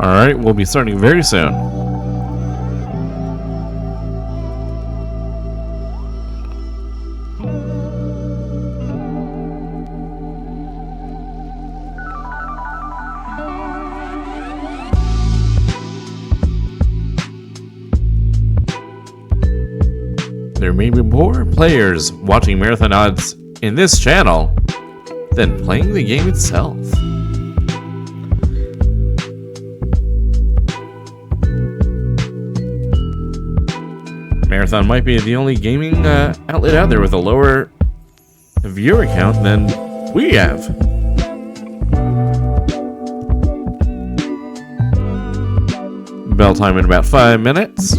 Alright, we'll be starting very soon. There may be more players watching Marathon Odds in this channel than playing the game itself. Marathon might be the only gaming outlet out there with a lower viewer count than we have. Bell time in about 5 minutes.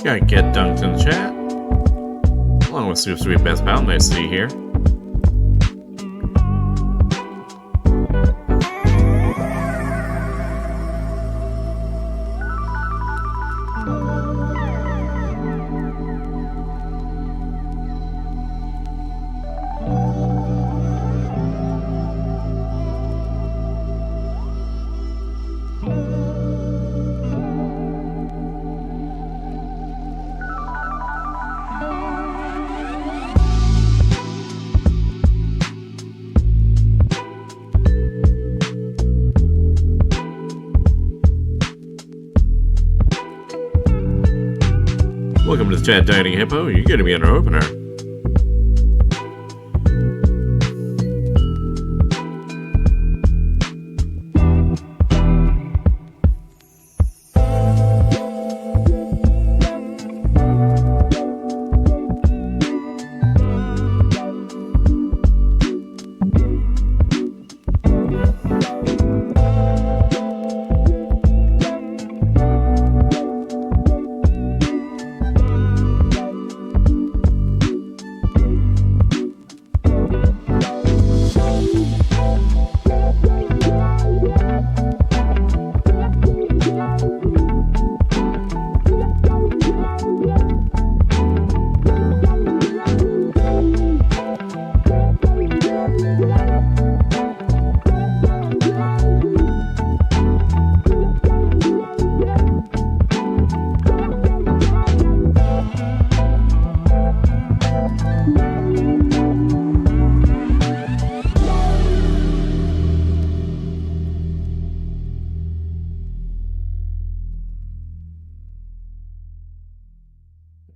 Got Get Dunked in the chat. Along with SuperSweetBestPal, nice to see you here. Welcome to the chat, Dieting Hippo. You're going to be in our opener.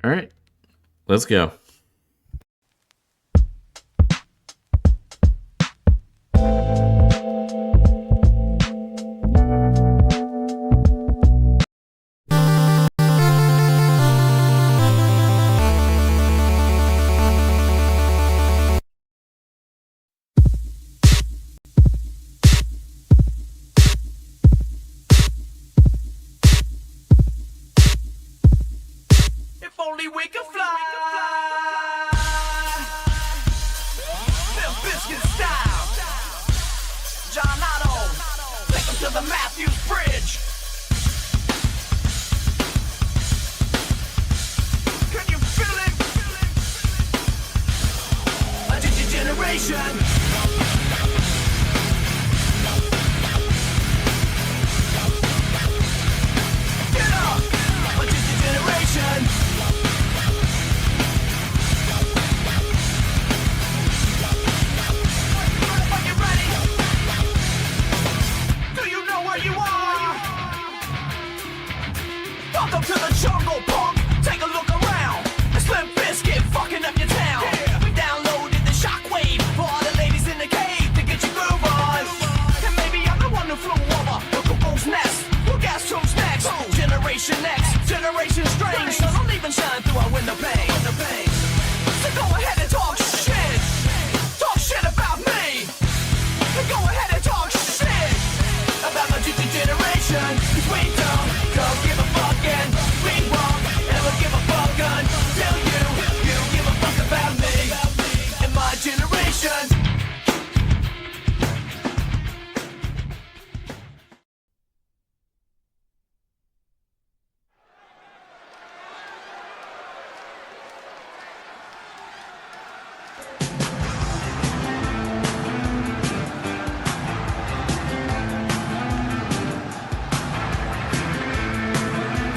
All right, let's go. only we can fly. Limp Bizkit style. John Otto, take him to the Matthews Bridge. Can you feel it? A generation. Welcome to the jungle, punk. Take a look around. It's Limp Bizkit fucking up your town. Yeah. We downloaded the shockwave for all the ladies in the cave to get your groove on. And maybe I'm the one who flew over the cuckoo's nest. Well, guess who's next? Generation X, Generation Strange. So don't even shine through our window pane. So go ahead and talk shit. Talk shit about me. And go ahead and talk shit about my generation. 'Cause we don't give a fuck and we won't ever give a fuck until you give a fuck about me and my generation.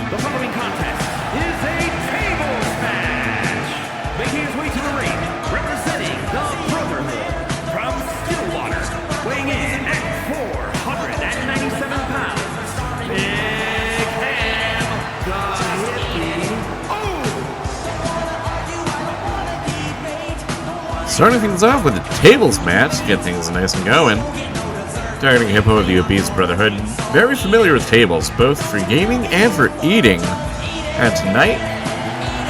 The following contest is a tables match. Making his way to the ring, representing the Brotherhood from Stillwater, weighing in at 497 pounds. Big Ham, the Hippie. Starting things off with a tables match to get things nice and going. Targeting Hippo of the Obese Brotherhood, very familiar with tables, both for gaming and for eating. And tonight,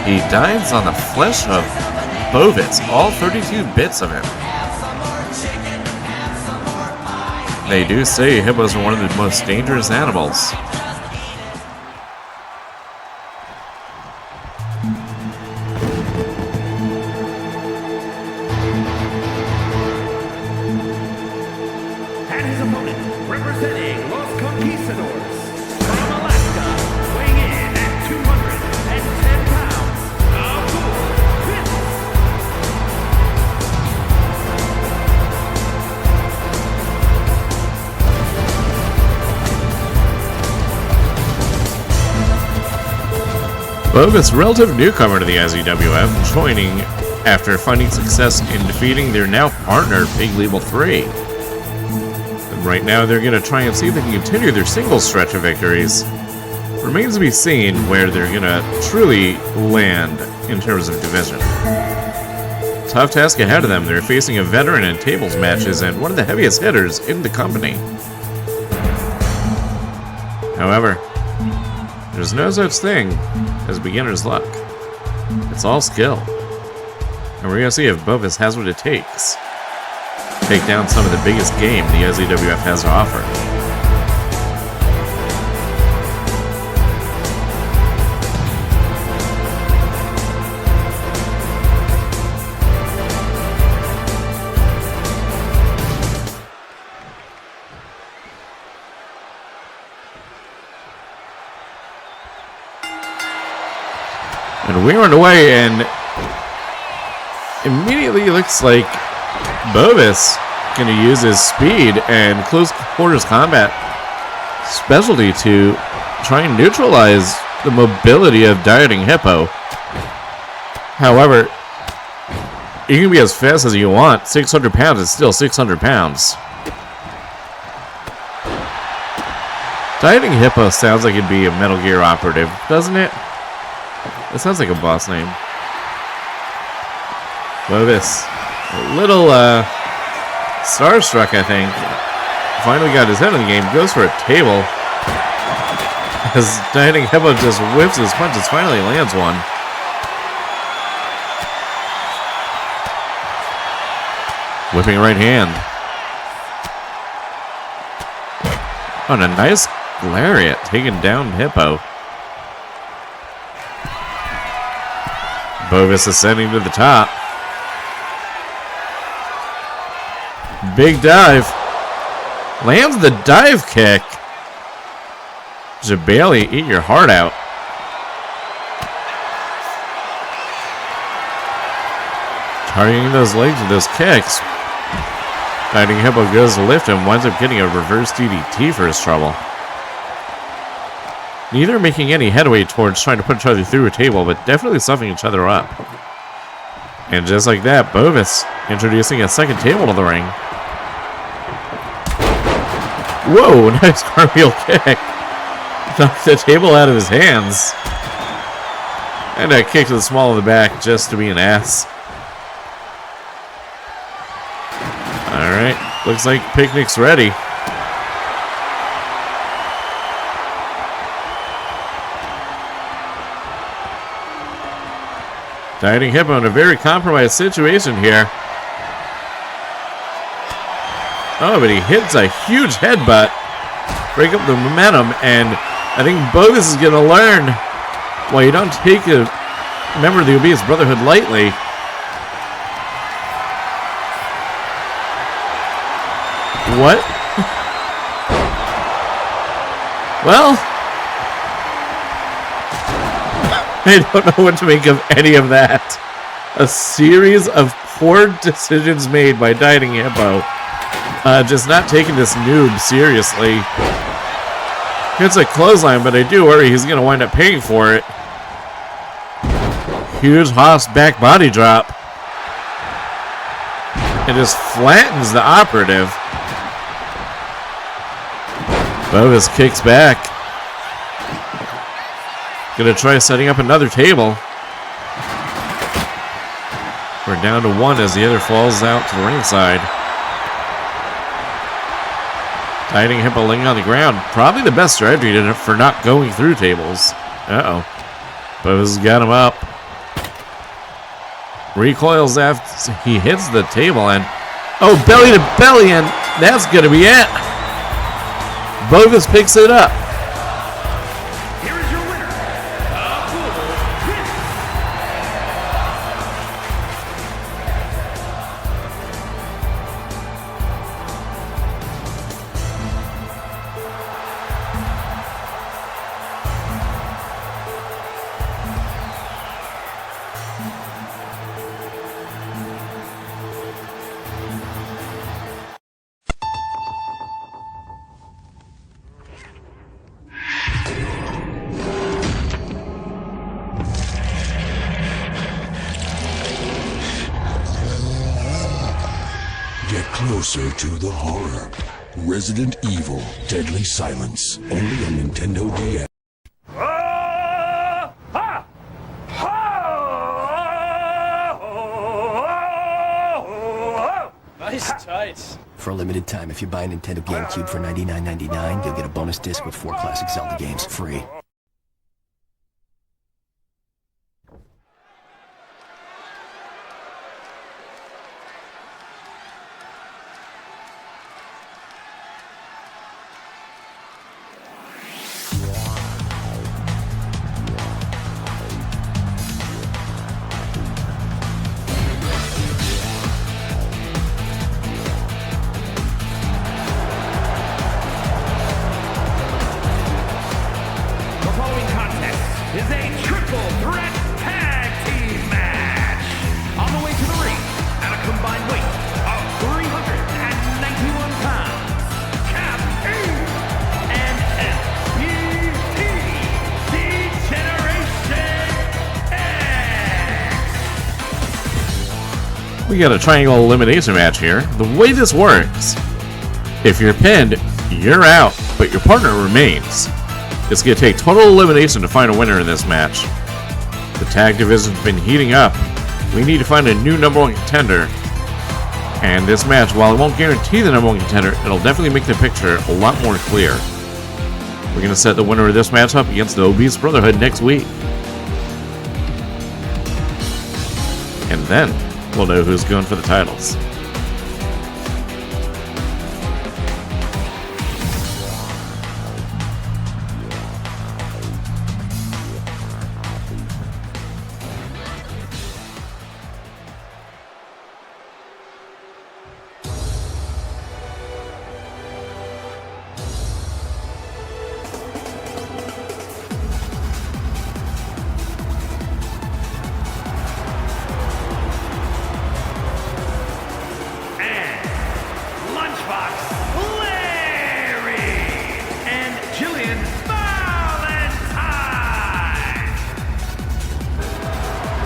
he dines on the flesh of Bovis, all 32 bits of him. They do say hippos are one of the most dangerous animals. And his opponent, representing Los Conquistadors from Alaska, weighing in at 210 pounds. Bovis, relative newcomer to the IZWF, joining after finding success in defeating their now partner, Big Label 3. And right now, they're going to try and see if they can continue their single stretch of victories. Remains to be seen where they're going to truly land in terms of division. Tough task ahead of them. They're facing a veteran in tables matches and one of the heaviest hitters in the company. However, there's no such thing as beginner's luck. It's all skill. And we're going to see if Bovis has what it takes to take down some of the biggest game the IZWF has to offer. And we're underway, and immediately it looks like Bovis going to use his speed and close quarters combat specialty to try and neutralize the mobility of dieting Hippo. However, you can be as fast as you want. 600 pounds is still 600 pounds. Dieting Hippo sounds like it'd be a Metal Gear operative, doesn't it? It sounds like a boss name. Bovis, a little starstruck, I think. Finally got his head in the game. Goes for a table. As Dieting Hippo just whips his punches. Finally lands one. Whipping right hand. On a nice lariat, taking down Hippo. Bovis ascending to the top. Big dive. Lands the dive kick. Jabali, eat your heart out. Targeting those legs with those kicks. Fighting Hippo goes to lift and winds up getting a reverse DDT for his trouble. Neither making any headway towards trying to put each other through a table, but definitely stuffing each other up. And just like that, Bovis introducing a second table to the ring. Whoa, nice cartwheel kick. Knocked the table out of his hands. And a kick to the small of the back just to be an ass. Alright, looks like picnic's ready. Dieting Hippo in a very compromised situation here. Oh, but he hits a huge headbutt. Break up the momentum, and I think Bovis is going to learn. Well, you don't take a member of the Obese Brotherhood lightly. What? Well, I don't know what to make of any of that. A series of poor decisions made by Dieting Hippo. Just not taking this noob seriously. It's a clothesline, but I do worry he's going to wind up paying for it. Huge Haas back body drop. It just flattens the operative. Bovis kicks back. Gonna try setting up another table. We're down to one as the other falls out to the ringside. Dieting Hippo laying on the ground. Probably the best strategy for not going through tables. Uh-oh. Bovis got him up. Recoils after he hits the table and... oh, belly to belly, and that's gonna be it. Bovis picks it up. Here is your winner, Get closer to the horror. Resident Evil Deadly Silence. Only on Nintendo DS. Nice tights. For a limited time, if you buy a Nintendo GameCube for $99.99, you'll get a bonus disc with 4 classic Zelda games free. is a triple threat tag team match. On the way to the ring, at a combined weight of 391 pounds, Cap E and FPT, Degeneration X. We got a triangle elimination match here. The way this works, if you're pinned, you're out, but your partner remains. It's going to take total elimination to find a winner in this match. The tag division's been heating up. We need to find a new number one contender. And this match, while it won't guarantee the number one contender, it'll definitely make the picture a lot more clear. We're going to set the winner of this match up against the Obese Brotherhood next week. And then we'll know who's going for the titles.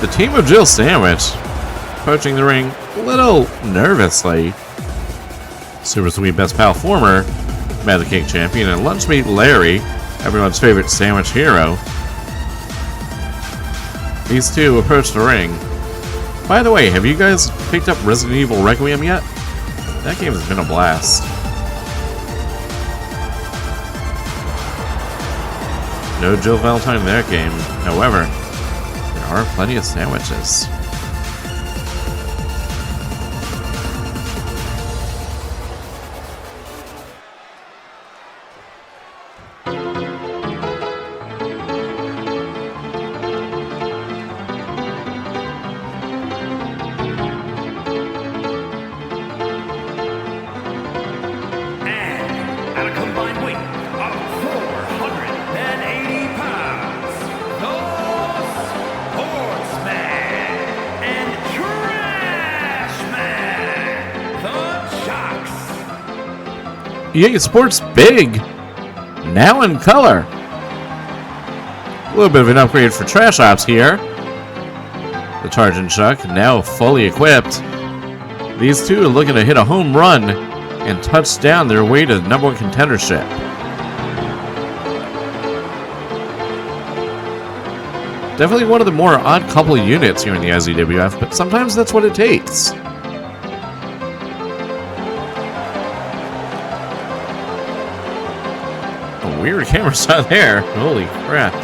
The team of Jill Sandwich approaching the ring a little nervously. Super Sweet Best Pal, former Mad Cake champion, and Lunchmeat Larry, everyone's favorite sandwich hero. These two approach the ring. By the way, have you guys picked up Resident Evil Requiem yet? That game has been a blast. No Jill Valentine in that game. However, there are plenty of sandwiches. And at a combined weight of 480 pounds, the Sportsman and Trash Man, the Jocks. EA Sports Big, now in color. A little bit of an upgrade for Trash Ops here. The Charging Chuck, now fully equipped. These two are looking to hit a home run and touch down their way to the #1 contendership. Definitely one of the more odd couple of units here in the IZWF, but sometimes that's what it takes. A weird camera shot there. Holy crap.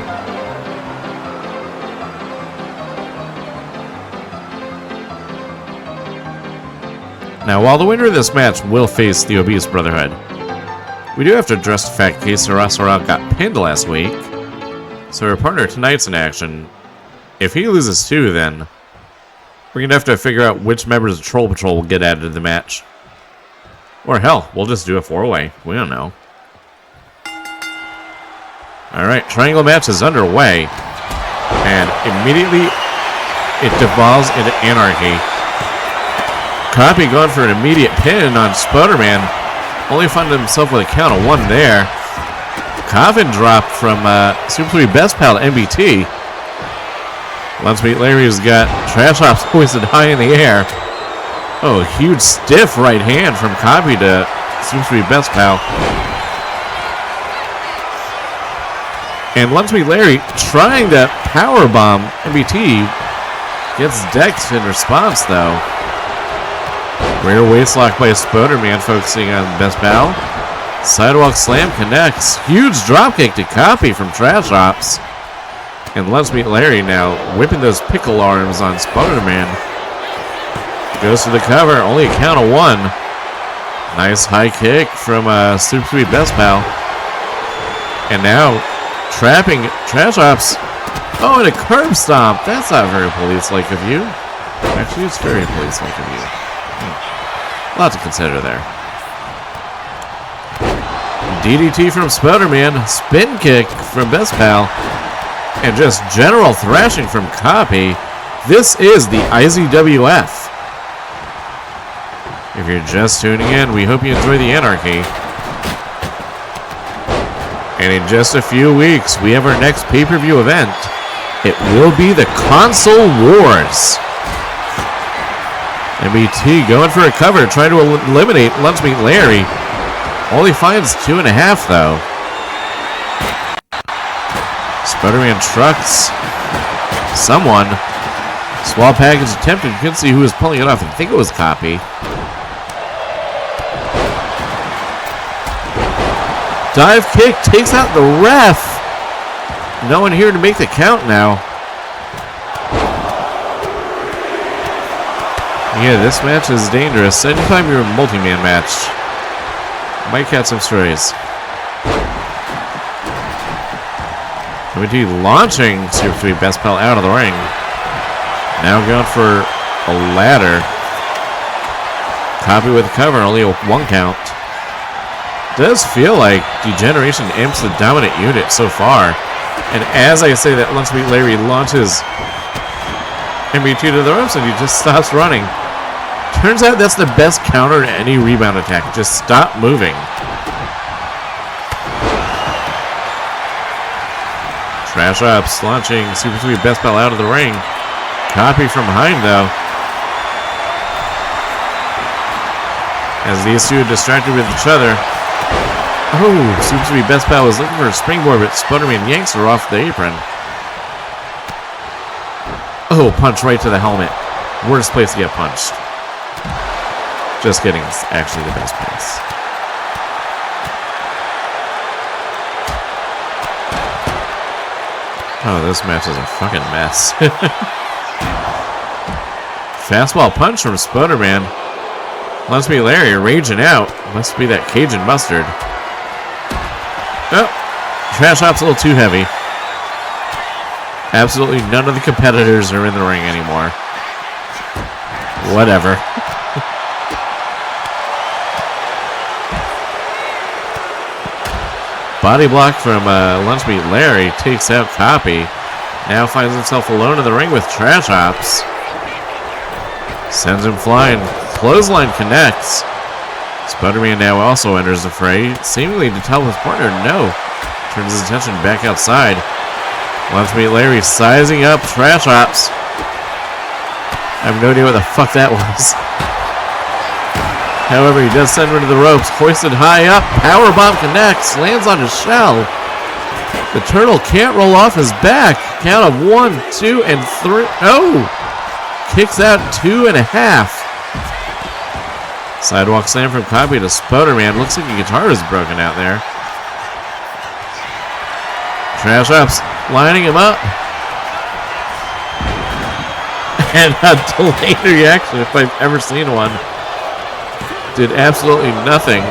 Now, while the winner of this match will face the Obese Brotherhood, we do have to address the fact Que Sera Sera got pinned last week, so our partner tonight's in action. If he loses too, then we're going to have to figure out which members of Troll Patrol will get added to the match. Or hell, we'll just do a 4-way. We don't know. Alright, triangle match is underway, and immediately it devolves into anarchy. Copy going for an immediate pin on Spoderman. Only found himself with a count of 1 there. Coffin drop from SuperSweetBestPal to MBT. Lunchmeat Larry's got Trash Ops hoisted high in the air. Oh, a huge stiff right hand from Copy to SuperSweetBestPal. And Lunchmeat Larry trying to powerbomb MBT. Gets decked in response though. Rare waistlock by Spoderman, focusing on Best Pal. Sidewalk slam connects. Huge dropkick to Copy from Trash Ops. And Lunchmeat Larry now whipping those pickle arms on Spoderman. Goes for the cover, only a count of 1. Nice high kick from SuperSweetBestPal. And now trapping Trash Ops. Oh, and a curb stomp. That's not very police-like of you. Actually, it's very police-like of you. A lot to consider there. DDT from Spoderman, spin kick from Best Pal, and just general thrashing from Copy. This is the IZWF. If you're just tuning in, we hope you enjoy the anarchy. And in just a few weeks, we have our next pay-per-view event. It will be the Console Wars. MBT going for a cover, trying to eliminate Lunchmeat Larry. Only finds 2.5 though. Spoderman trucks someone. Swall package attempted. You couldn't see who was pulling it off. I think it was Copy. Dive kick takes out the ref. No one here to make the count now. Yeah, this match is dangerous. Anytime you're in a multi-man match, might catch some strays. MBT launching SuperSweetBestPal out of the ring. Now going for a ladder. Copy with the cover, only a 1 count. Does feel like Degeneration imps the dominant unit so far. And as I say that, Lunchmeat Larry launches MBT to the ropes and he just stops running. Turns out that's the best counter to any rebound attack. Just stop moving. Trash Ops launching SuperSweetBestPal out of the ring. Copy from behind, though. As these two are distracted with each other. Oh, SuperSweetBestPal was looking for a springboard, but Spoderman yanks her off the apron. Oh, punch right to the helmet. Worst place to get punched. Just kidding, it's actually the best place. Oh, this match is a fucking mess. Fastball punch from Spoderman. Lunchmeat Larry raging out. Must be that Cajun mustard. Oh, trash hop's a little too heavy. Absolutely none of the competitors are in the ring anymore. Whatever. Body block from Lunchmeat Larry takes out Copy. Now finds himself alone in the ring with trash hops. Sends him flying. Clothesline connects. Spoderman now also enters the fray, seemingly to tell his partner no. Turns his attention back outside. Lunchmeat Larry sizing up trash hops. I have no idea what the fuck that was. However, he does send him to the ropes. Hoisted high up. Powerbomb connects. Lands on his shell. The turtle can't roll off his back. Count of 1, 2, and 3. Oh! Kicks out 2.5. Sidewalk slam from Copy to Spoderman. Looks like a guitar is broken out there. Trash ups. Lining him up. And a delayed reaction, if I've ever seen one. Did absolutely nothing.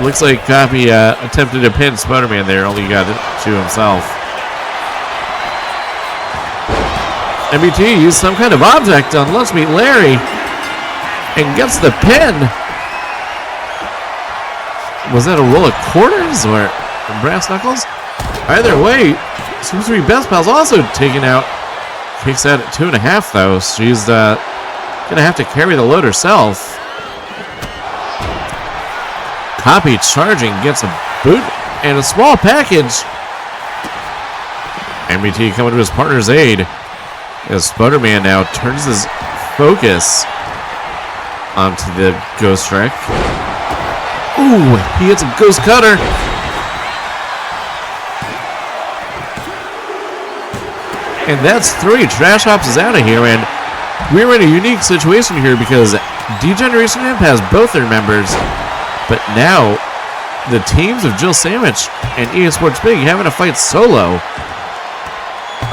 Looks like Copy attempted to pin Spoderman there, only got it to himself. MBT used some kind of object on Lunchmeat Larry and gets the pin. Was that a roll of quarters or brass knuckles? Either way, SuperSweetBestPal's also taken out. Kicks out at 2.5 though. She's gonna have to carry the load herself. Copy charging, gets a boot and a small package. MBT coming to his partner's aid as Spoderman now turns his focus onto the ghost trick. Ooh, he hits a ghost cutter. And that's 3. Trash Hops is out of here, and we're in a unique situation here because D-Generation Imp has both their members. But now, the teams of Jill Sandwich and EA Sports Big having to fight solo.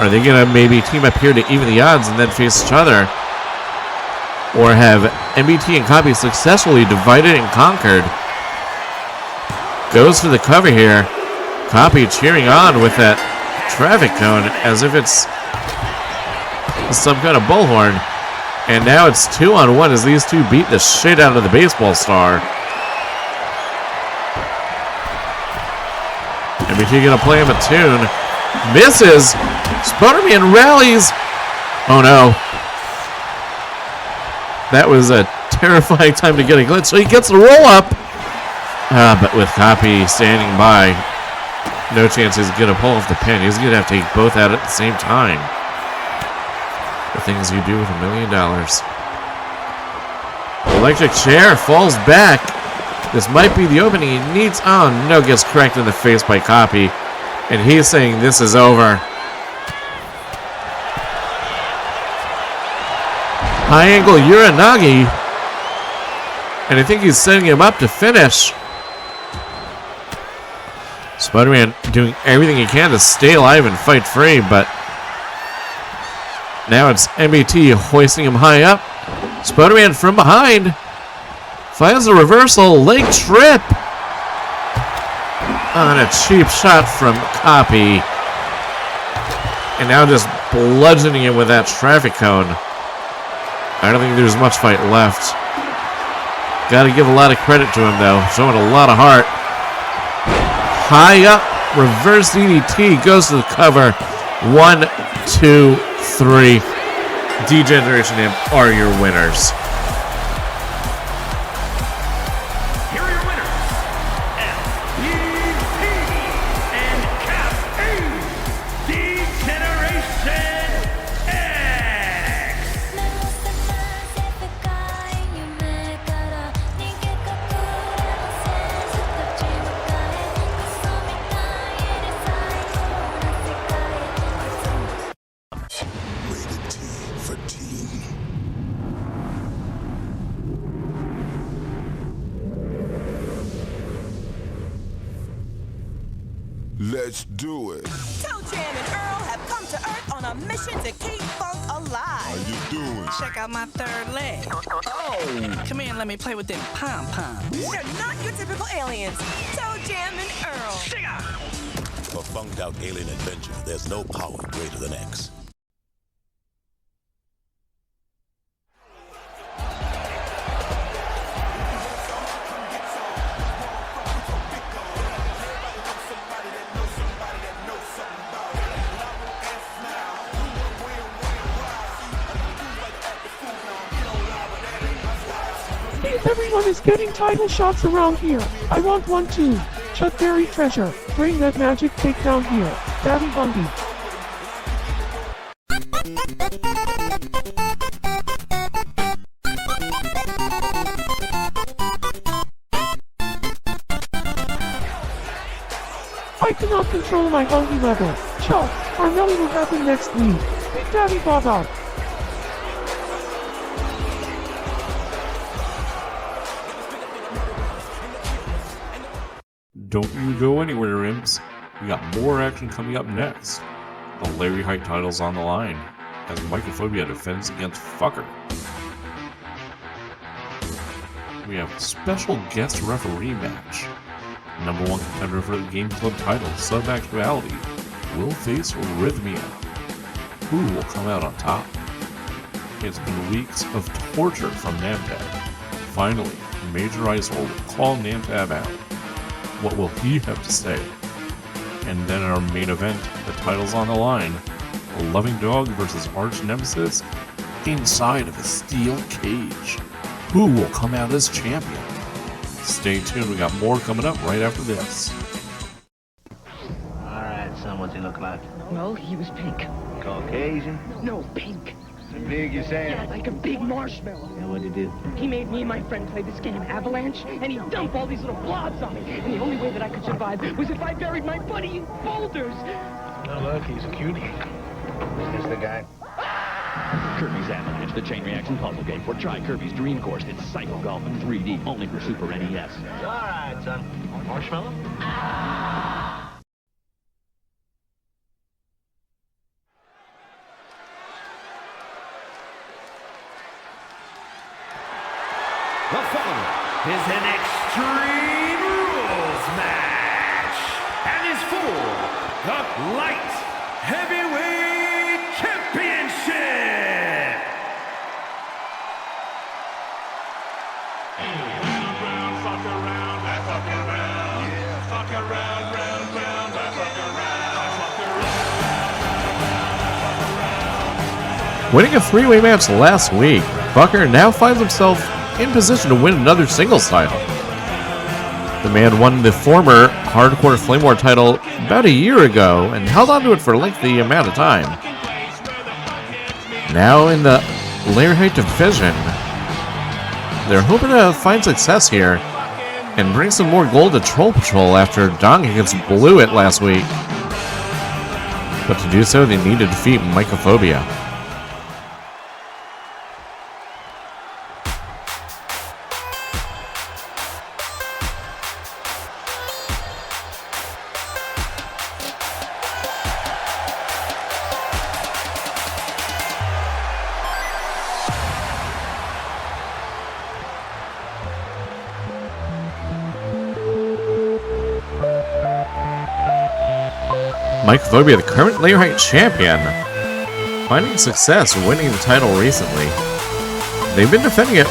Are they going to maybe team up here to even the odds and then face each other? Or have MBT and Copy successfully divided and conquered? Goes for the cover here. Copy cheering on with that traffic cone as if it's some kind of bullhorn. And now it's 2-on-1 as these two beat the shit out of the baseball star. MBT gonna play him a tune. Misses. Spoderman rallies. Oh no. That was a terrifying time to get a glitch. So he gets the roll up. But with Copy standing by, no chance he's gonna pull off the pin. He's gonna have to take both out at the same time. The things you do with $1 million. Electric chair falls back. This might be the opening he needs. Oh no, gets cracked in the face by Copy. And he's saying this is over. High angle Uranagi. And I think he's setting him up to finish. Spoderman doing everything he can to stay alive and fight free, but now it's MBT hoisting him high up. Spoderman from behind finds a reversal leg trip on a cheap shot from Copy. And now just bludgeoning him with that traffic cone. I don't think there's much fight left. Gotta give a lot of credit to him though, showing a lot of heart. High up, reverse DDT, goes to the cover. 1, 2, 3. D-Generation Imp are your winners. Here are your winners, MVP and Cap A, D-Generation X. Let's do it. Toe Jam and Earl have come to Earth on a mission to keep funk alive. How you doing? Check out my third leg. Oh! Come here and let me play with them pom-poms. They're not your typical aliens. Toe Jam and Earl. For funked out alien adventure, there's no power greater than X. Everyone is getting title shots around here. I want one too. Chuck Berry Treasure. Bring that magic cake down here. Daddy Bundy. I cannot control my hungry level. Chuck, our rally will happen next week. Big Daddy Bob out. Don't you go anywhere, imps. We got more action coming up next. The Larryheight title's on the line as Mycophobia defends against Fucker. We have a special guest referee match. Number 1 contender for the Game Club title, Sub-Actuality, will face Rhythmia. Who will come out on top? It's been weeks of torture from Namtab. Finally, Major Icehold will call Namtab out. What will he have to say? And then in our main event, the title's on the line. A loving dog versus arch nemesis inside of a steel cage. Who will come out as champion? Stay tuned, we got more coming up right after this. Alright, son, what's he look like? Well, he was pink. Caucasian? No, pink. So big, you saying? Yeah, like a big marshmallow. And what'd he do? He made me and my friend play this game, Avalanche, and he'd dump all these little blobs on me. And the only way that I could survive was if I buried my buddy in boulders. Oh, look, he's a cutie. Is this the guy? Kirby's Avalanche, the chain reaction puzzle game. Or try Kirby's Dream Course. It's Psycho Golf in 3D, only for Super NES. All right, son. Marshmallow? The following is an Extreme Rules match and is for the Light Heavyweight Championship. Round, fuck around, I fuck around. Yeah, fuck around, round, round, I fuck around, I fuck around. Winning a 3-way match last week, Fucker now finds himself in position to win another singles title. The man won the former Hardcore Flame War title about a year ago and held on to it for a lengthy amount of time. Now in the Larryheight division, they're hoping to find success here and bring some more gold to Troll Patrol after Donkey blew it last week. But to do so, they need to defeat Mycophobia. Mycophobia, the current Larryheight champion, finding success winning the title recently. They've been defending it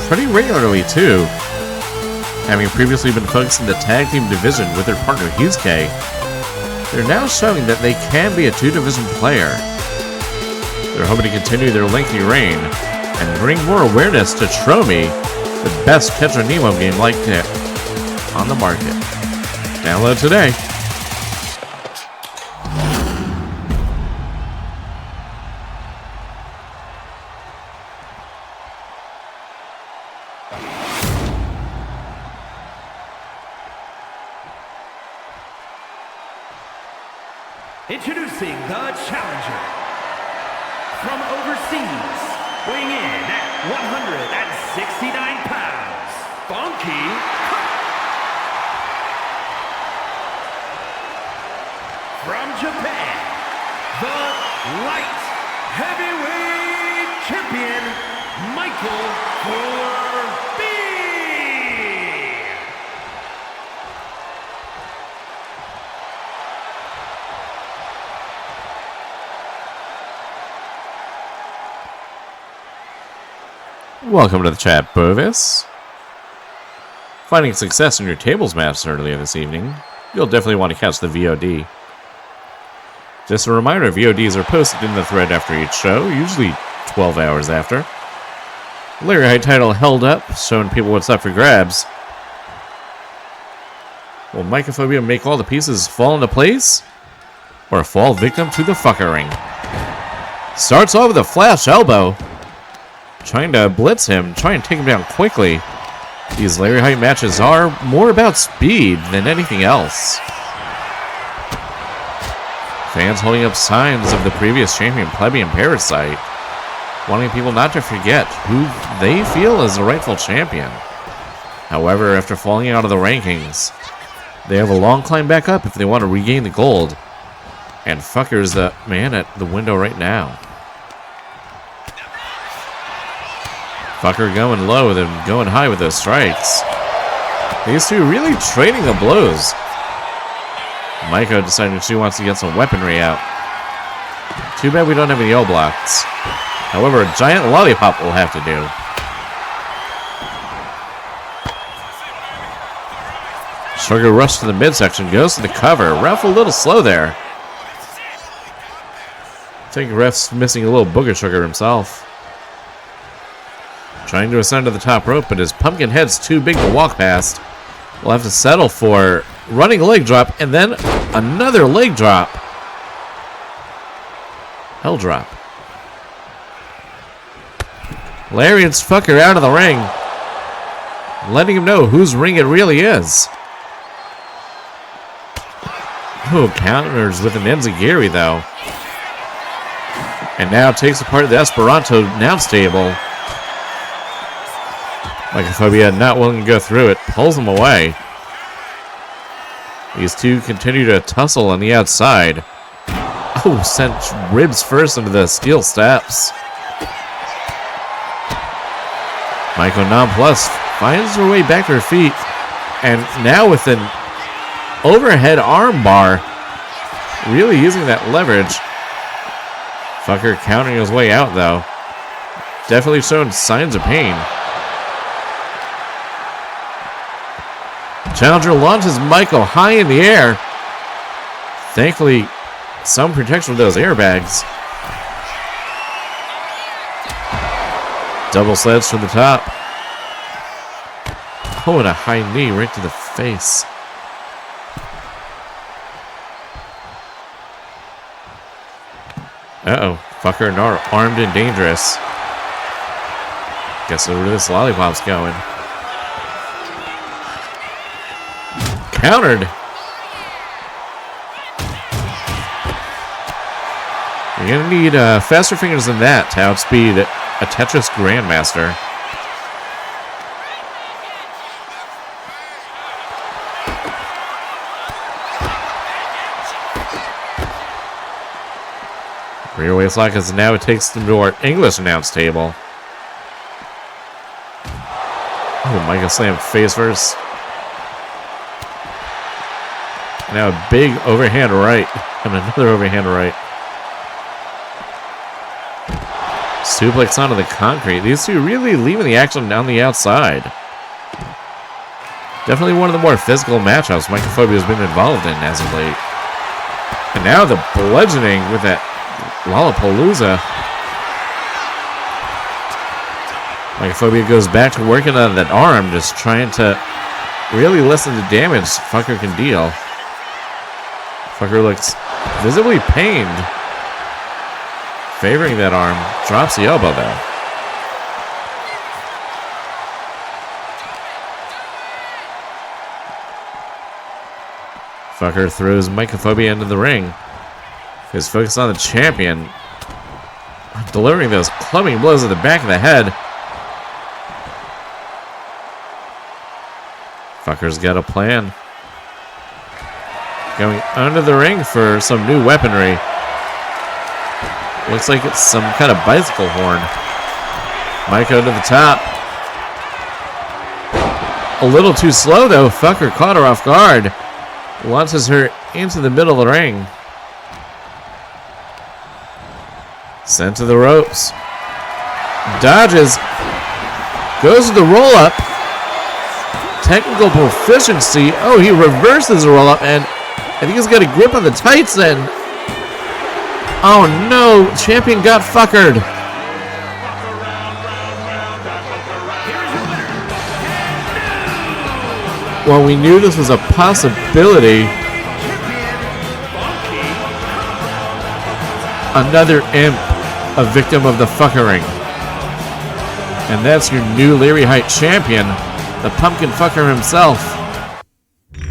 pretty regularly too, having previously been focused in the tag team division with their partner Hughesky. They're now showing that they can be a 2-division player. They're hoping to continue their lengthy reign and bring more awareness to Tromi, the best Catcher Nemo game like it on the market. Download today. Introducing the challenger from overseas, weighing in at 169 pounds, Funky. from Japan, the light heavyweight champion, Mycophobia. Welcome to the chat, Bovis. Finding success in your tables match earlier this evening, you'll definitely want to catch the VOD. Just a reminder, VODs are posted in the thread after each show, usually 12 hours after. Larryheight title held up, showing people what's up for grabs. Will Mycophobia make all the pieces fall into place? Or fall victim to the fuckering? Starts off with a flash elbow. Trying to blitz him, try and take him down quickly. These Larryheight matches are more about speed than anything else. Fans holding up signs of the previous champion, Plebeian Parasite, wanting people not to forget who they feel is the rightful champion. However, after falling out of the rankings, they have a long climb back up if they want to regain the gold. And Fucker's the man at the window right now. Fucker going low, then going high with those strikes. These two really trading the blows. Myco deciding she wants to get some weaponry out. Too bad we don't have any O blocks. However, a giant lollipop will have to do. Sugar rush to the midsection, goes to the cover. Ref a little slow there. I think ref's missing a little booger sugar himself. Trying to ascend to the top rope, but his pumpkin head's too big to walk past. We'll have to settle for running leg drop and then another leg drop. Hell drop. Lariat's Fucker out of the ring, letting him know whose ring it really is. Oh, counters with an enziguri though. And now takes apart the Esperanto announce table. Mycophobia not willing to go through it, pulls him away. These two continue to tussle on the outside. Oh, sent ribs first into the steel steps. Myco nonplus finds her way back to her feet. And now with an overhead arm bar, really using that leverage. Fucker countering his way out though. Definitely showing signs of pain. Challenger launches Myco high in the air. Thankfully, some protection with those airbags. Double sledge from the top. Oh, and a high knee right to the face. Uh-oh. Fucker and armed and dangerous. Guess where this lollipop's going. Countered. You're going to need faster fingers than that to outspeed a Tetris Grandmaster. Rear waist lock as now it takes them to our English announce table. Oh, Myco slammed face first. Now a big overhand right. And another overhand right. Suplex onto the concrete. These two really leaving the action down the outside. Definitely one of the more physical matchups Mycophobia has been involved in as of late. And now the bludgeoning with that Lollapalooza. Mycophobia goes back to working on that arm, just trying to really lessen the damage Fucker can deal. Fucker looks visibly pained. Favoring that arm. Drops the elbow though. Fucker throws Mycophobia into the ring. His focus on the champion. Delivering those clubbing blows at the back of the head. Fucker's got a plan. Going under the ring for some new weaponry. Looks like it's some kind of bicycle horn. Myco to the top. A little too slow though. Fucker caught her off guard. Launches her into the middle of the ring. Sent to the ropes. Dodges. Goes to the roll up. Technical proficiency. Oh, he reverses the roll up, and I think he's got a grip on the tights then. Oh no, champion got fuckered. Well, we knew this was a possibility. Another imp, a victim of the fuckering. And that's your new Larryheight champion, the pumpkin fucker himself.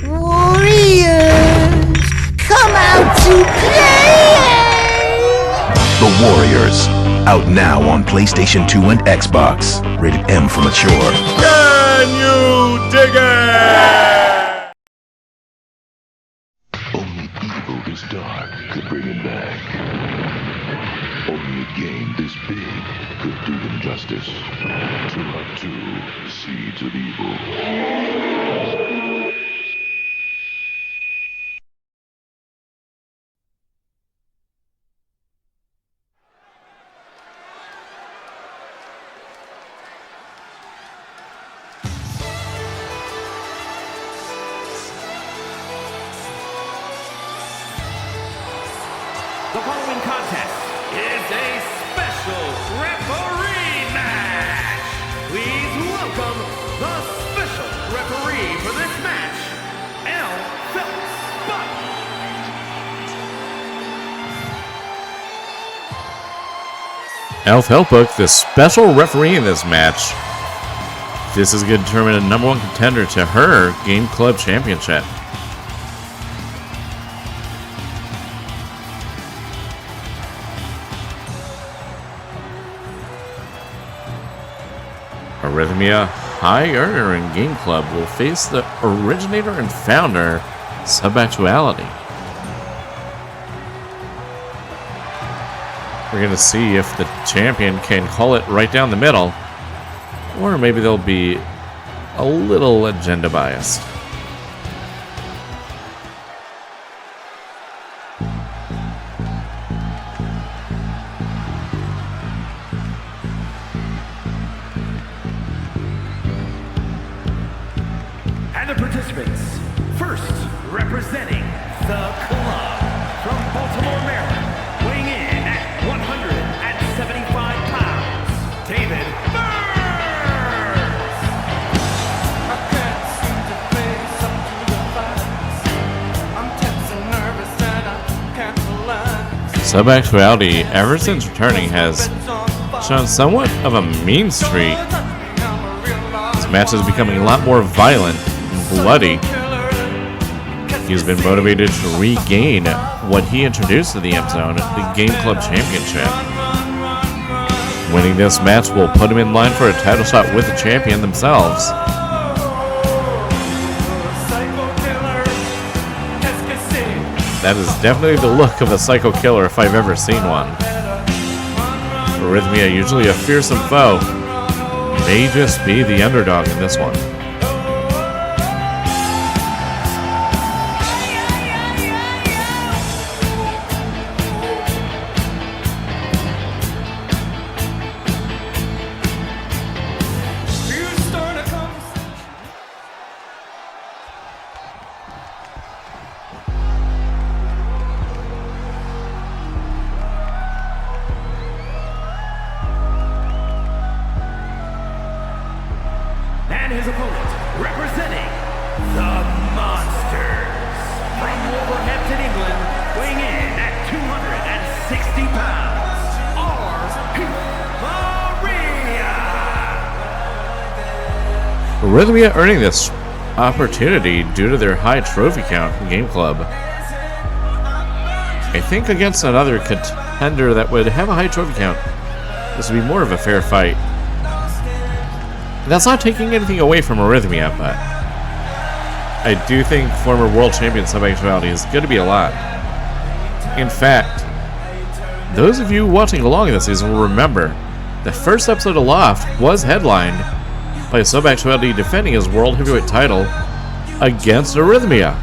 Warriors, come out to play! The Warriors, out now on PlayStation 2 and Xbox. Rated M for mature. Can you dig it? Only evil this dark could bring him back. Only a game this big could do him justice. 2-2, Seeds of Evil. The following contest is a special referee match. Please welcome the special referee for this match, L. Phelps Buck. Alf Helpbook, the special referee in this match. This is going to determine a number one contender to her Game Club Championship. Arrhythmia High Earner in Game Club will face the originator and founder, Subactuality. We're going to see if the champion can call it right down the middle, or maybe they'll be a little agenda biased. And the participants, first representing the club from Baltimore, Maryland, weighing in at 175 pounds, David Burns. I can't seem to face up to the fight. I'm tense and nervous and I can't relax. Subactuality, ever since returning, has shown somewhat of a mean streak. This match is becoming a lot more violent and bloody. He's been motivated to regain what he introduced to the M Zone, the Game Club Championship. Winning this match will put him in line for a title shot with the champion themselves. That is definitely the look of a psycho killer if I've ever seen one. Arrhythmia, usually a fearsome foe, may just be the underdog in this one. And his opponent, representing the Monsters, from Wolverhampton, England, weighing in at 260 pounds, Arrhythmia earning this opportunity due to their high trophy count in Game Club. I think against another contender that would have a high trophy count, this would be more of a fair fight. That's not taking anything away from Arrhythmia, but I do think former world champion Subactuality is going to be a lot. In fact, those of you watching along this season will remember the first episode of Loft was headlined by Subactuality defending his world heavyweight title against Arrhythmia.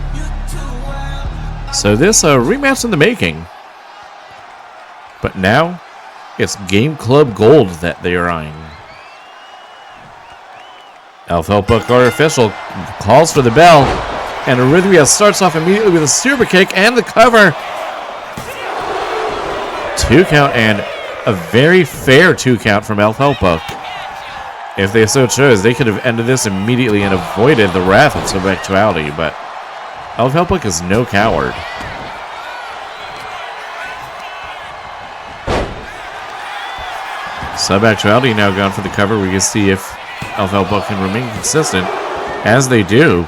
So this rematch in the making. But now, it's Game Club Gold that they are eyeing. Alpha Book, our official, calls for the bell, and Arrhythmia starts off immediately with a super kick and the cover. 2 count, and a very fair 2 count from Alpha Book. If they so chose, they could have ended this immediately and avoided the wrath of Subactuality, but Alpha Book is no coward. Subactuality now gone for the cover. We can see if Alpha Book can remain consistent, as they do.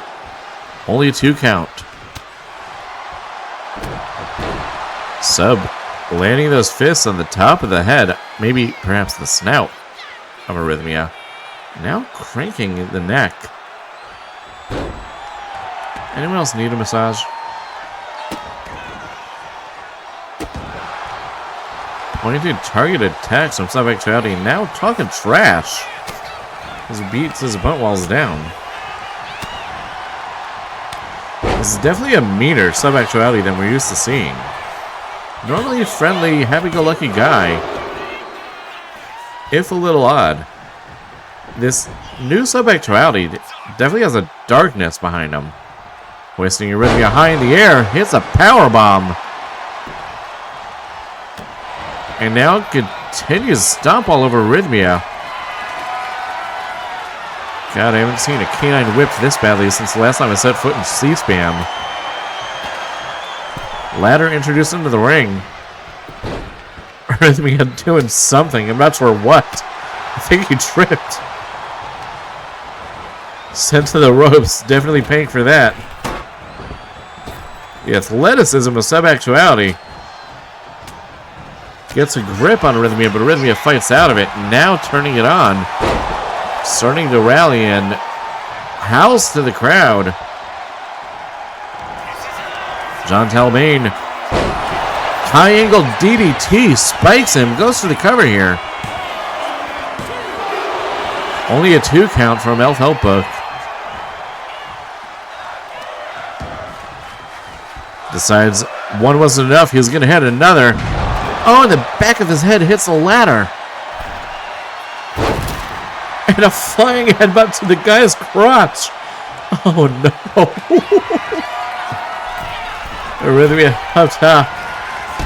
Only a 2 count. Sub landing those fists on the top of the head, maybe perhaps the snout of Arrhythmia. Now cranking the neck. Anyone else need a massage? Pointed targeted attacks from Subactuality, now talking trash as he beats his opponent while he's down. This is definitely a meaner Subactuality than we're used to seeing. Normally a friendly, happy-go-lucky guy, if a little odd. This new Subactuality definitely has a darkness behind him. Hoisting Arrhythmia high in the air, hits a powerbomb. And now continues to stomp all over Arrhythmia. God, I haven't seen a canine whip this badly since the last time I set foot in C-SPAM. Ladder introduced into the ring. Arrhythmia doing something. I'm not sure what. I think he tripped. Sent to the ropes. Definitely paying for that. The athleticism of Subactuality. Gets a grip on Arrhythmia, but Arrhythmia fights out of it. Now turning it on. Starting to rally and howls to the crowd. John Talbane. High angle DDT spikes him. Goes for the cover here. Only a 2 count from Elf Help Book. Decides one wasn't enough. He was going to hit another. Oh, and the back of his head hits the ladder. And a flying headbutt to the guy's crotch. Oh no. Arrhythmia up top.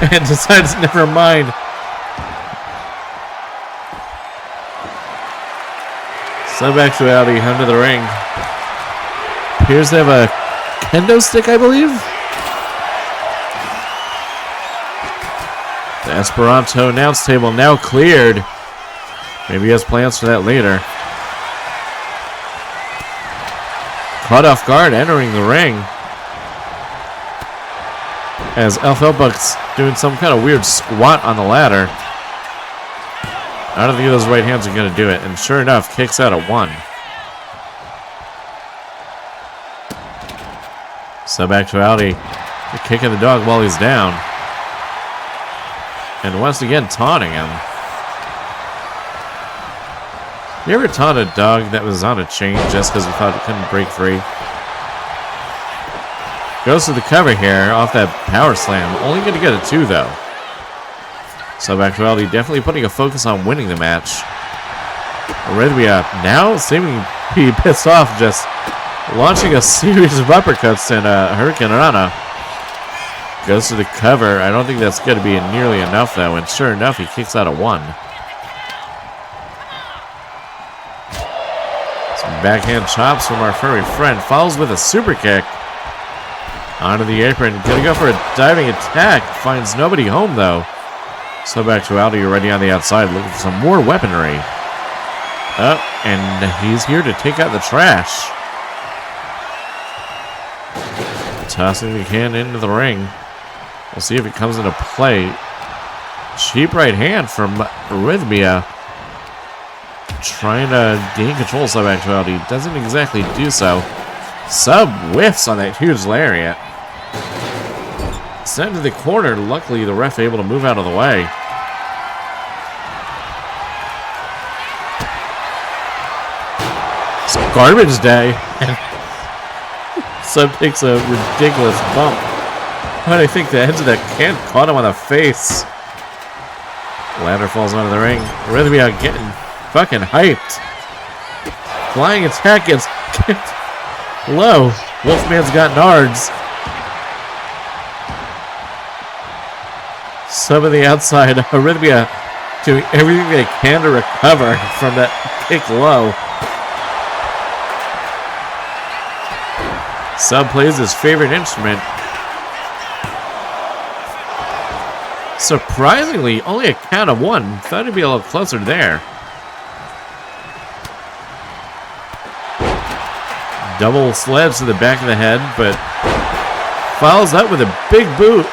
And decides never mind. Subactuality under the ring. Appears to have a kendo stick, I believe. The Esperanto announce table now cleared. Maybe he has plans for that later. Caught off guard entering the ring. As Alpha Buck's doing some kind of weird squat on the ladder. I don't think those right hands are going to do it. And sure enough, kicks out at 1. Subactuality, the kick of the dog while he's down. And once again, taunting him. You ever taunt a dog that was on a chain just because you thought it couldn't break free? Goes to the cover here off that power slam. Only going to get a 2, though. Subactuality definitely putting a focus on winning the match. Arrhythmia now seeming to be pissed off, just launching a series of uppercuts and a Hurricane Rana. Goes to the cover. I don't think that's going to be nearly enough, though. And sure enough, he kicks out at 1. Some backhand chops from our furry friend. Follows with a super kick. Onto the apron. Gonna go for a diving attack. Finds nobody home, though. Subactuality already on the outside, looking for some more weaponry. Oh, and he's here to take out the trash. Tossing the can into the ring. We'll see if it comes into play. Cheap right hand from Arrhythmia. Trying to gain control of Subactuality. Doesn't exactly do so. Sub whiffs on that huge lariat. Sent to the corner. Luckily, the ref able to move out of the way. It's garbage day. Sub takes a ridiculous bump. But I think the edge of that can caught him on the face. Ladder falls onto the ring. Arrhythmia getting fucking hyped. Flying attack gets kicked low. Wolfman's got nards. Sub of the outside. Arrhythmia doing everything they can to recover from that kick low. Sub plays his favorite instrument. Surprisingly, only a count of one. Thought it'd be a little closer there. Double sleds to the back of the head, but follows up with a big boot.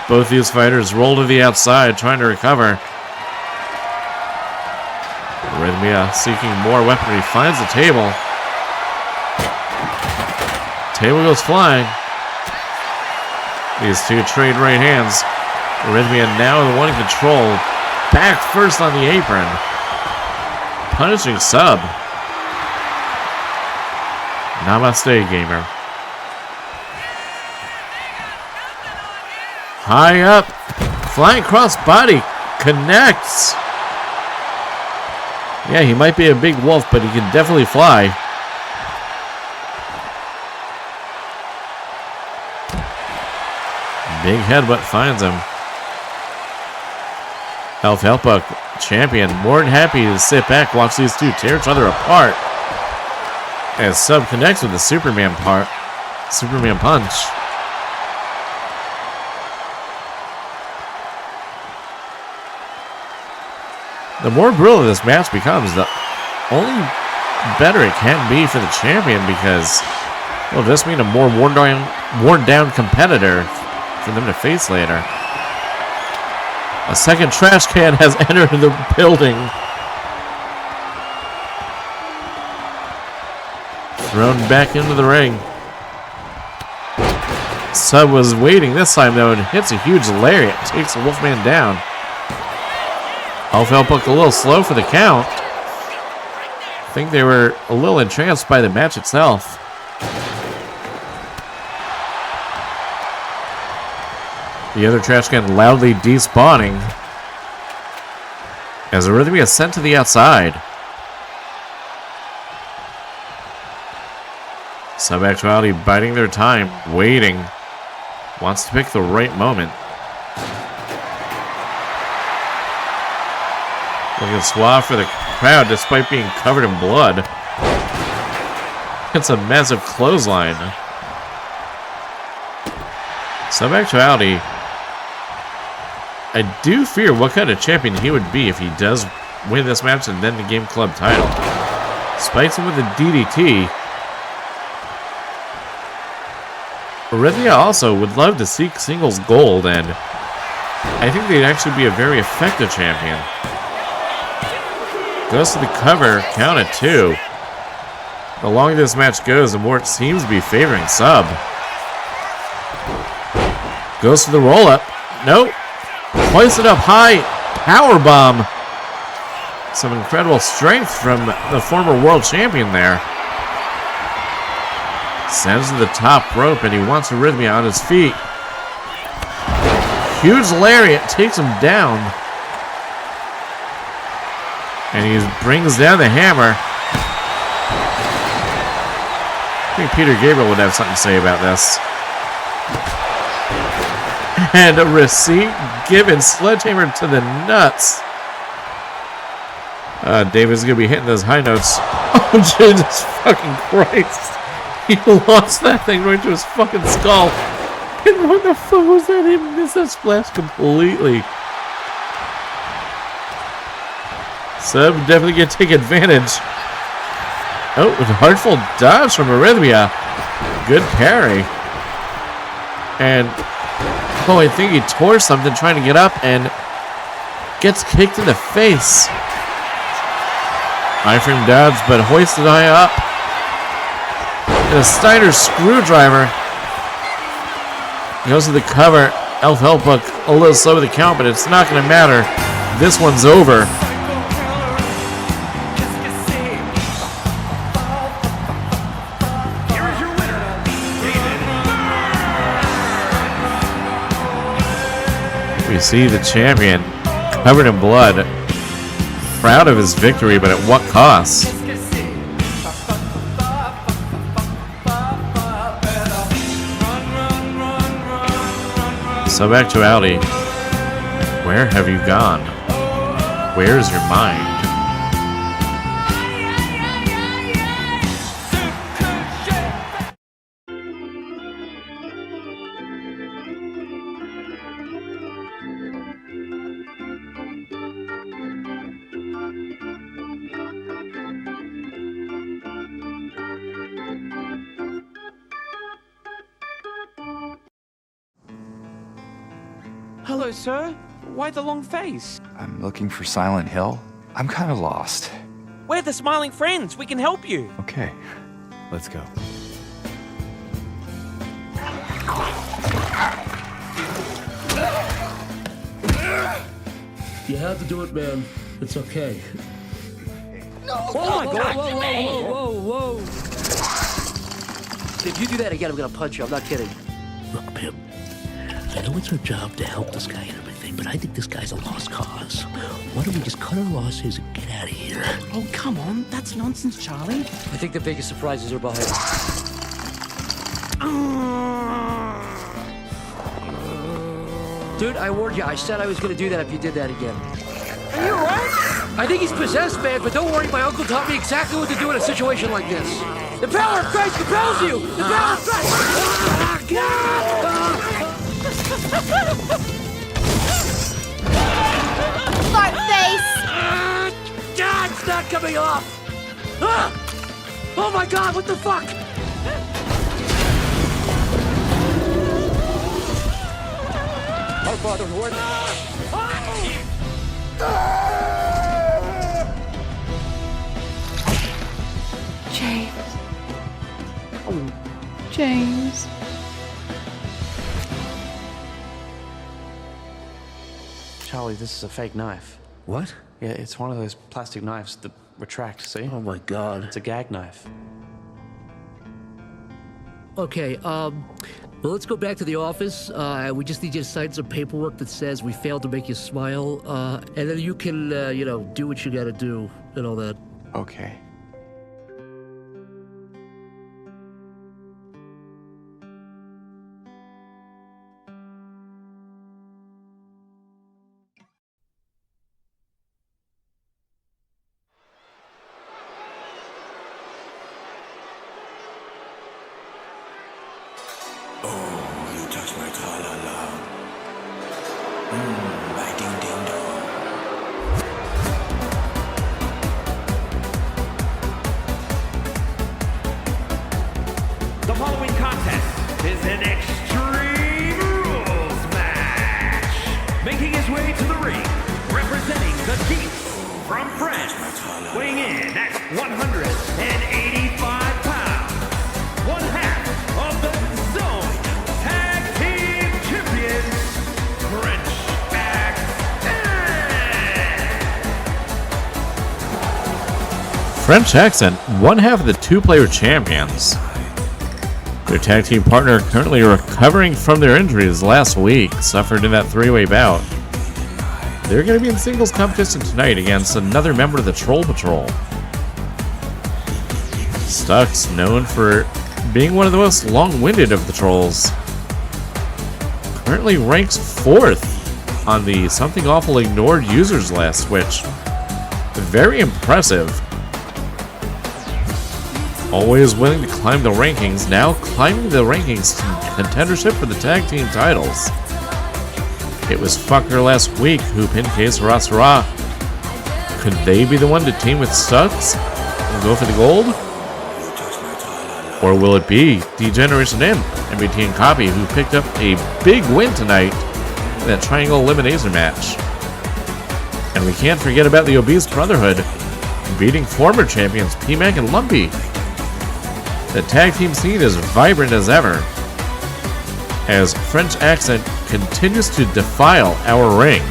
Both these fighters roll to the outside, trying to recover. Arrhythmia seeking more weaponry, finds the table. Table goes flying. These two trade right hands. Arrhythmia now the one in control. Back first on the apron. Punishing Sub. Namaste, gamer. High up. Flying cross body. Connects. Yeah, he might be a big wolf, but he can definitely fly. Big headbutt finds him. Hippo champion more than happy to sit back, watch these two tear each other apart. As Sub connects with the Superman punch. The more brutal this match becomes, the only better it can be for the champion, because will this mean a more worn down competitor for them to face later. A second trash can has entered the building. Thrown back into the ring. Sub was waiting this time though and hits a huge lariat. Takes the Wolfman down. Hippo a little slow for the count. I think they were a little entranced by the match itself. The other trash can loudly despawning as Arrhythmia is sent to the outside. Sub-Actuality biding their time, waiting. Wants to pick the right moment. Looking suave for the crowd despite being covered in blood. It's a massive clothesline. Sub-Actuality, I do fear what kind of champion he would be if he does win this match and then the Game Club title. Spikes him with a DDT. Arrhythmia also would love to seek singles gold, and I think they'd actually be a very effective champion. Goes to the cover, count at 2. The longer this match goes, the more it seems to be favoring Sub. Goes to the roll-up. Nope. Place it up high. Powerbomb. Some incredible strength from the former world champion there. Sends to the top rope, and he wants Arrhythmia on his feet. Huge lariat takes him down. And he brings down the hammer. I think Peter Gabriel would have something to say about this. And a receipt given, sledgehammer to the nuts. David's going to be hitting those high notes. Oh, Jesus fucking Christ. He lost that thing right to his fucking skull. And what the fuck was that? He missed that splash completely. Sub definitely going to take advantage. Oh, with a heartful dodge from Arrhythmia. Good parry. And oh, I think he tore something trying to get up and gets kicked in the face. Iframe dodge, but hoisted high up. And a Steiner screwdriver. Goes to the cover. Elf Help Hook a little slow with the count, but it's not going to matter. This one's over. We see the champion covered in blood, proud of his victory, but at what cost? So back to Audi. Where have you gone? Where is your mind? Hello, sir. Why the long face? I'm looking for Silent Hill. I'm kind of lost. We're the Smiling Friends. We can help you. Okay, let's go. You have to do it, man. It's okay. No, oh my God! Whoa. If you do that again, I'm gonna punch you. I'm not kidding. Look, Pim. I know it's our job to help this guy and everything, but I think this guy's a lost cause. Why don't we just cut our losses and get out of here? Oh, come on. That's nonsense, Charlie. I think the biggest surprises are behind us. Dude, I warned you. I said I was gonna do that if you did that again. Are you alright? I think he's possessed, man, but don't worry. My uncle taught me exactly what to do in a situation like this. The power of Christ compels you! The power of Christ! Ah, God! Fart face! God, it's not coming off! Ah! Oh my God, what the fuck? Our Father who art James. Oh, James. Charlie, this is a fake knife. What? Yeah, it's one of those plastic knives that retract, see? Oh my God. It's a gag knife. Okay, well, let's go back to the office. We just need you to sign some paperwork that says we failed to make you smile. And then you can, do what you gotta do and all that. Okay. The following contest is an Extreme Rules match. Making his way to the ring, representing the Geeks from France, weighing in at 185 pounds, one half of the Zone Tag Team Champions, French French Accent, one half of the two-player champions. Their tag team partner currently recovering from their injuries last week, suffered in that three-way bout. They're going to be in singles competition tonight against another member of the Troll Patrol. Stuck's known for being one of the most long-winded of the trolls. Currently ranks 4th on the Something Awful Ignored users list, which very impressive. Always willing to climb the rankings, now climbing the rankings to contendership for the tag team titles. It was Fucker last week who pinned Case Sarah. Could they be the one to team with Stucks and go for the gold? Or will it be D-Generation M, MBT and Copy, who picked up a big win tonight in that triangle elimination match? And we can't forget about the Obese Brotherhood, beating former champions P-Mac and Lumpy. The tag team scene is vibrant as ever, as French Accent continues to defile our ring.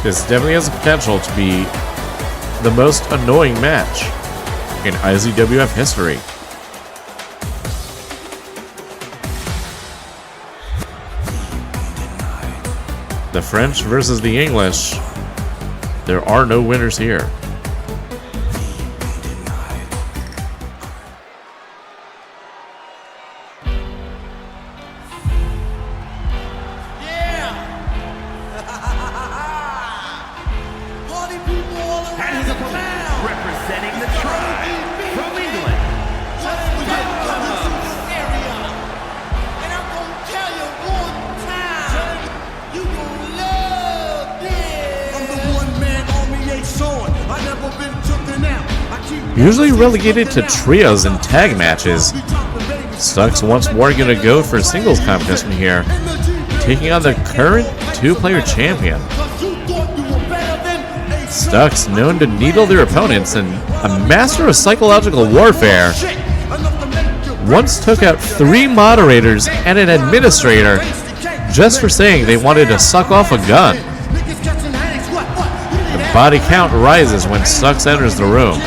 This definitely has the potential to be the most annoying match in IZWF history. The French versus the English. There are no winners here. Representing the tribe from England. Usually relegated to trios and tag matches, Stuck's once more going to go for singles competition here, taking on the current two-player champion. Stuck's known to needle their opponents and a master of psychological warfare. Once took out 3 moderators and an administrator just for saying they wanted to suck off a gun. The body count rises when Stuck's enters the room.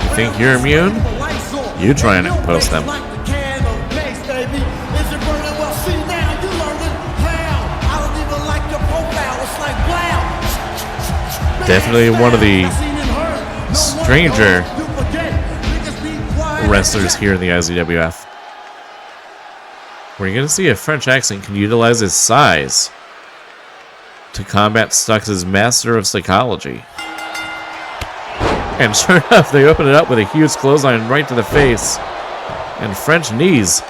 You think you're immune? You try and outpost them. Definitely one of the stranger wrestlers here in the IZWF. We're going to see if French Accent can utilize his size to combat Stuck's master of psychology. And sure enough, they open it up with a huge clothesline right to the face. And French knees.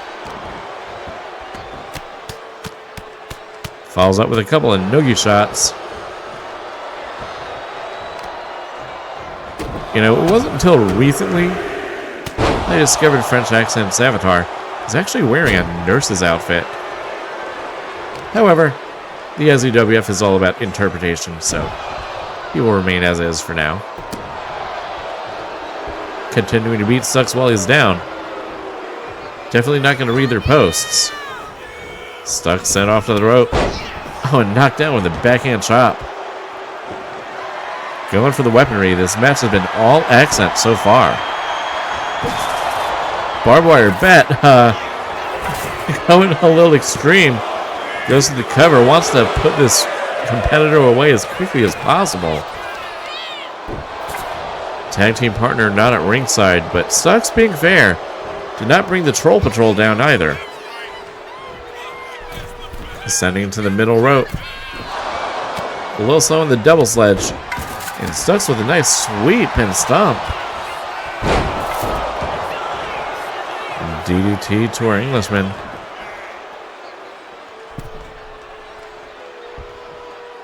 Follows up with a couple of noogie shots. You know, it wasn't until recently I discovered French Accent's avatar is actually wearing a nurse's outfit. However, the IZWF is all about interpretation, so he will remain as is for now. Continuing to beat Stuck's while he's down. Definitely not going to read their posts. Stuck sent off to the rope. Oh, and knocked down with a backhand chop. Going for the weaponry. This match has been all Accent so far. Barbed wire bat. Going a little extreme. Goes to the cover. Wants to put this competitor away as quickly as possible. Tag team partner not at ringside, but Stuck's being fair. Did not bring the Troll Patrol down either. Ascending to the middle rope. A little slow in the double sledge. And Stuck's with a nice sweep and stomp. And DDT to our Englishman.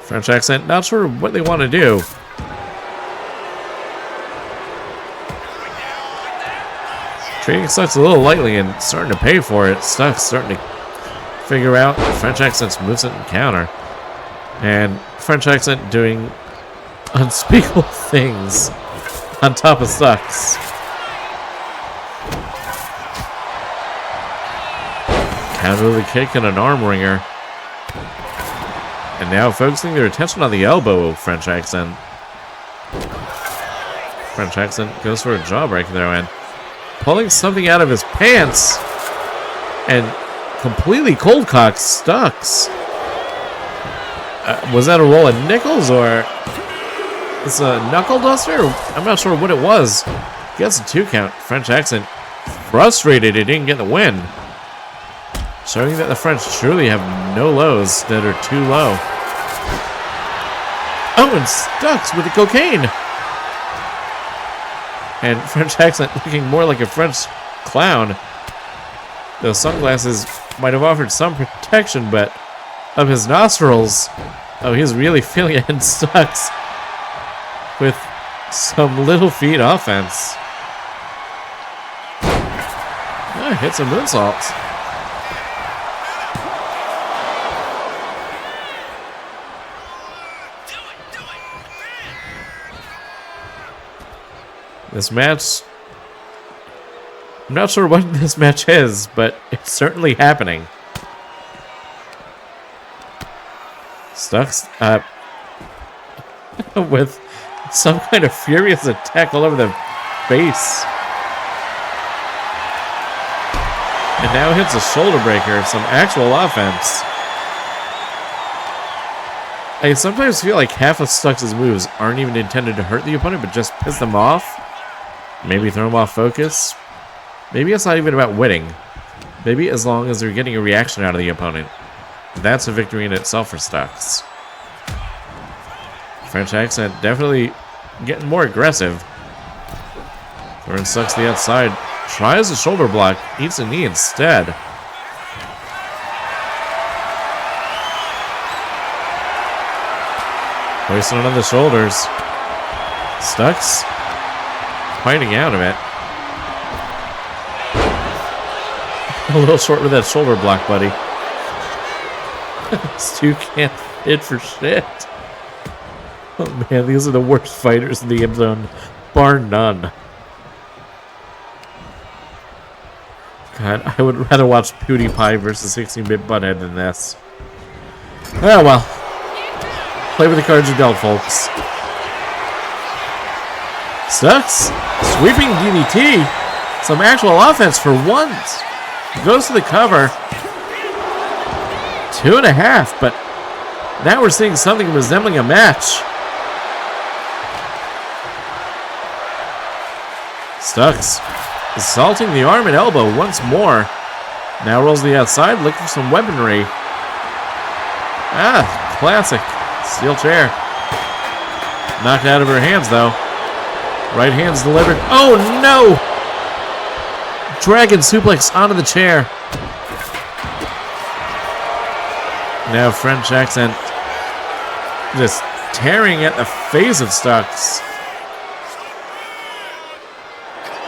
French Accent, not sure what they want to do. Treating Stuck's a little lightly and starting to pay for it. Stuck's starting to figure out French Accent's movement and counter. And French Accent doing unspeakable things on top of Stuck's. Counter with a kick and an arm wringer. And now focusing their attention on the elbow of French Accent. French Accent goes for a jawbreaker there and pulling something out of his pants and completely cold cocked Stuck's. Was that a roll of nickels or is a knuckle duster? I'm not sure what it was. Gets a 2 count. French Accent frustrated it didn't get the win. Showing that the French truly have no lows that are too low. Oh, and Stuck's with the cocaine. And French Accent looking more like a French clown. Those sunglasses might have offered some protection, but of his nostrils, oh, he's really feeling it. And Stuck's with some little feet offense. Oh, hit some moonsaults. This match I'm not sure what this match is, but it's certainly happening. Stuck's with some kind of furious attack all over the face. And now hits a shoulder breaker, some actual offense. I sometimes feel like half of Stuck's moves aren't even intended to hurt the opponent, but just piss them off. Maybe throw them off focus. Maybe it's not even about winning. Maybe as long as they're getting a reaction out of the opponent. That's a victory in itself for Stuck's. French accent definitely getting more aggressive. Throwing Stuck's to the outside. Tries a shoulder block. Eats a knee instead. Hoisting it on the shoulders. Stuck's fighting out of it. A little short with that shoulder block, buddy. Stu can't hit for shit. Oh man, these are the worst fighters in the end zone, bar none. God, I would rather watch PewDiePie versus 16-bit Butthead than this. Oh well. Play with the cards you dealt, folks. Stuck's sweeping DDT. Some actual offense for once. Goes to the cover. 2.5, but now we're seeing something resembling a match. Stuck's assaulting the arm and elbow once more. Now rolls to the outside, looking for some weaponry. Ah, classic. Steel chair. Knocked out of her hands, though. Right hand's delivered. Oh, no! Dragon suplex onto the chair. Now French accent just tearing at the face of Stuck's.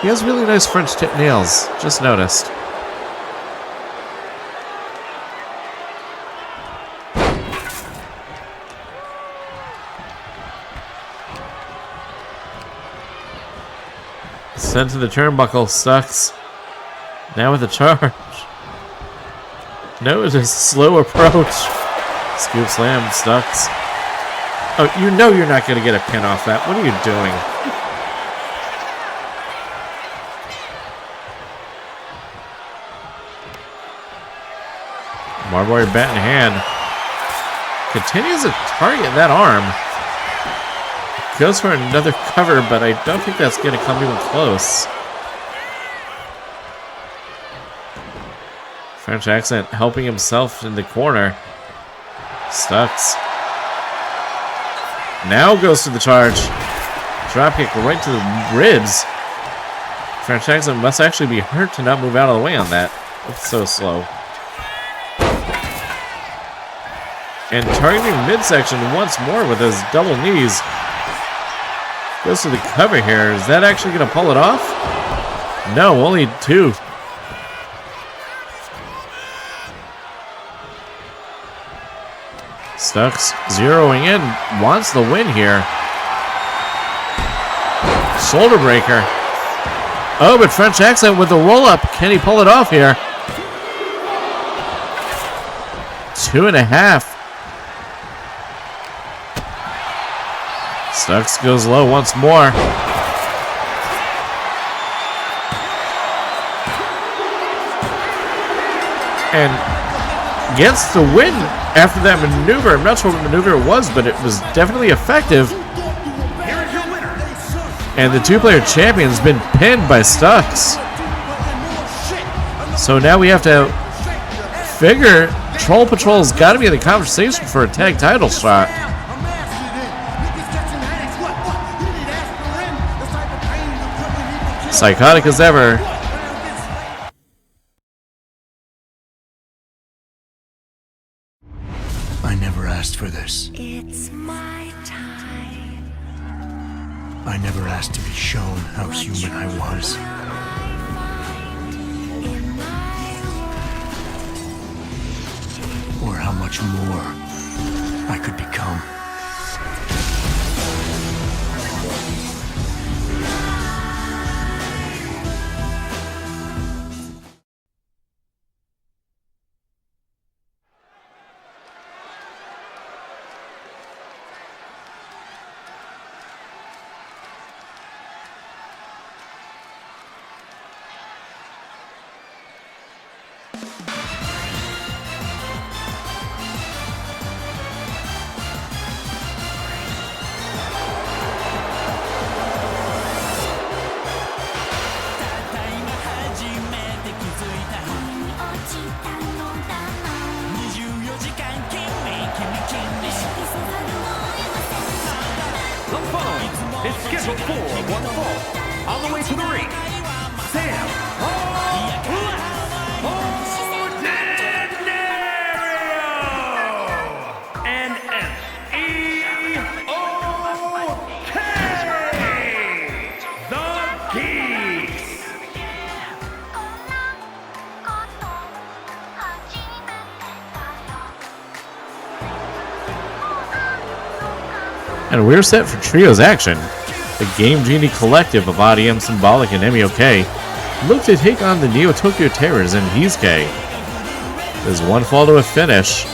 He has really nice French tip nails. Just noticed. Sent to the turnbuckle, Stuck's. Now with a charge. No, it's a slow approach. Scoop slam, Stuck's. Oh, you know you're not going to get a pin off that. What are you doing? Barbed wire bat in hand. Continues to target that arm. Goes for another cover, but I don't think that's going to come even close. French accent helping himself in the corner. Stuck's. Now goes to the charge. Dropkick right to the ribs. French accent must actually be hurt to not move out of the way on that. It's so slow. And targeting midsection once more with his double knees. Goes to the cover here. Is that actually going to pull it off? No, only 2. Stuck's zeroing in. Wants the win here. Shoulder breaker. Oh, but French accent with the roll-up. Can he pull it off here? 2.5. Stuck's goes low once more. And gets the win after that maneuver. I'm not sure what maneuver it was, but it was definitely effective. And the two-player champion's been pinned by Stuck's. So now we have to figure Troll Patrol's got to be in the conversation for a tag title shot. Psychotic as ever. I never asked for this. It's my time. I never asked to be shown how human I was. Or how much more I could become. is scheduled for one fall. On the way to the ring, Sam and M-E-O-K, the Geeks. And we're set for Trios action. The Game Genie Collective of IDM, Symbolic, and MEOK look to take on the Neo Tokyo Terrors and Hisuke. There's one fall to a finish.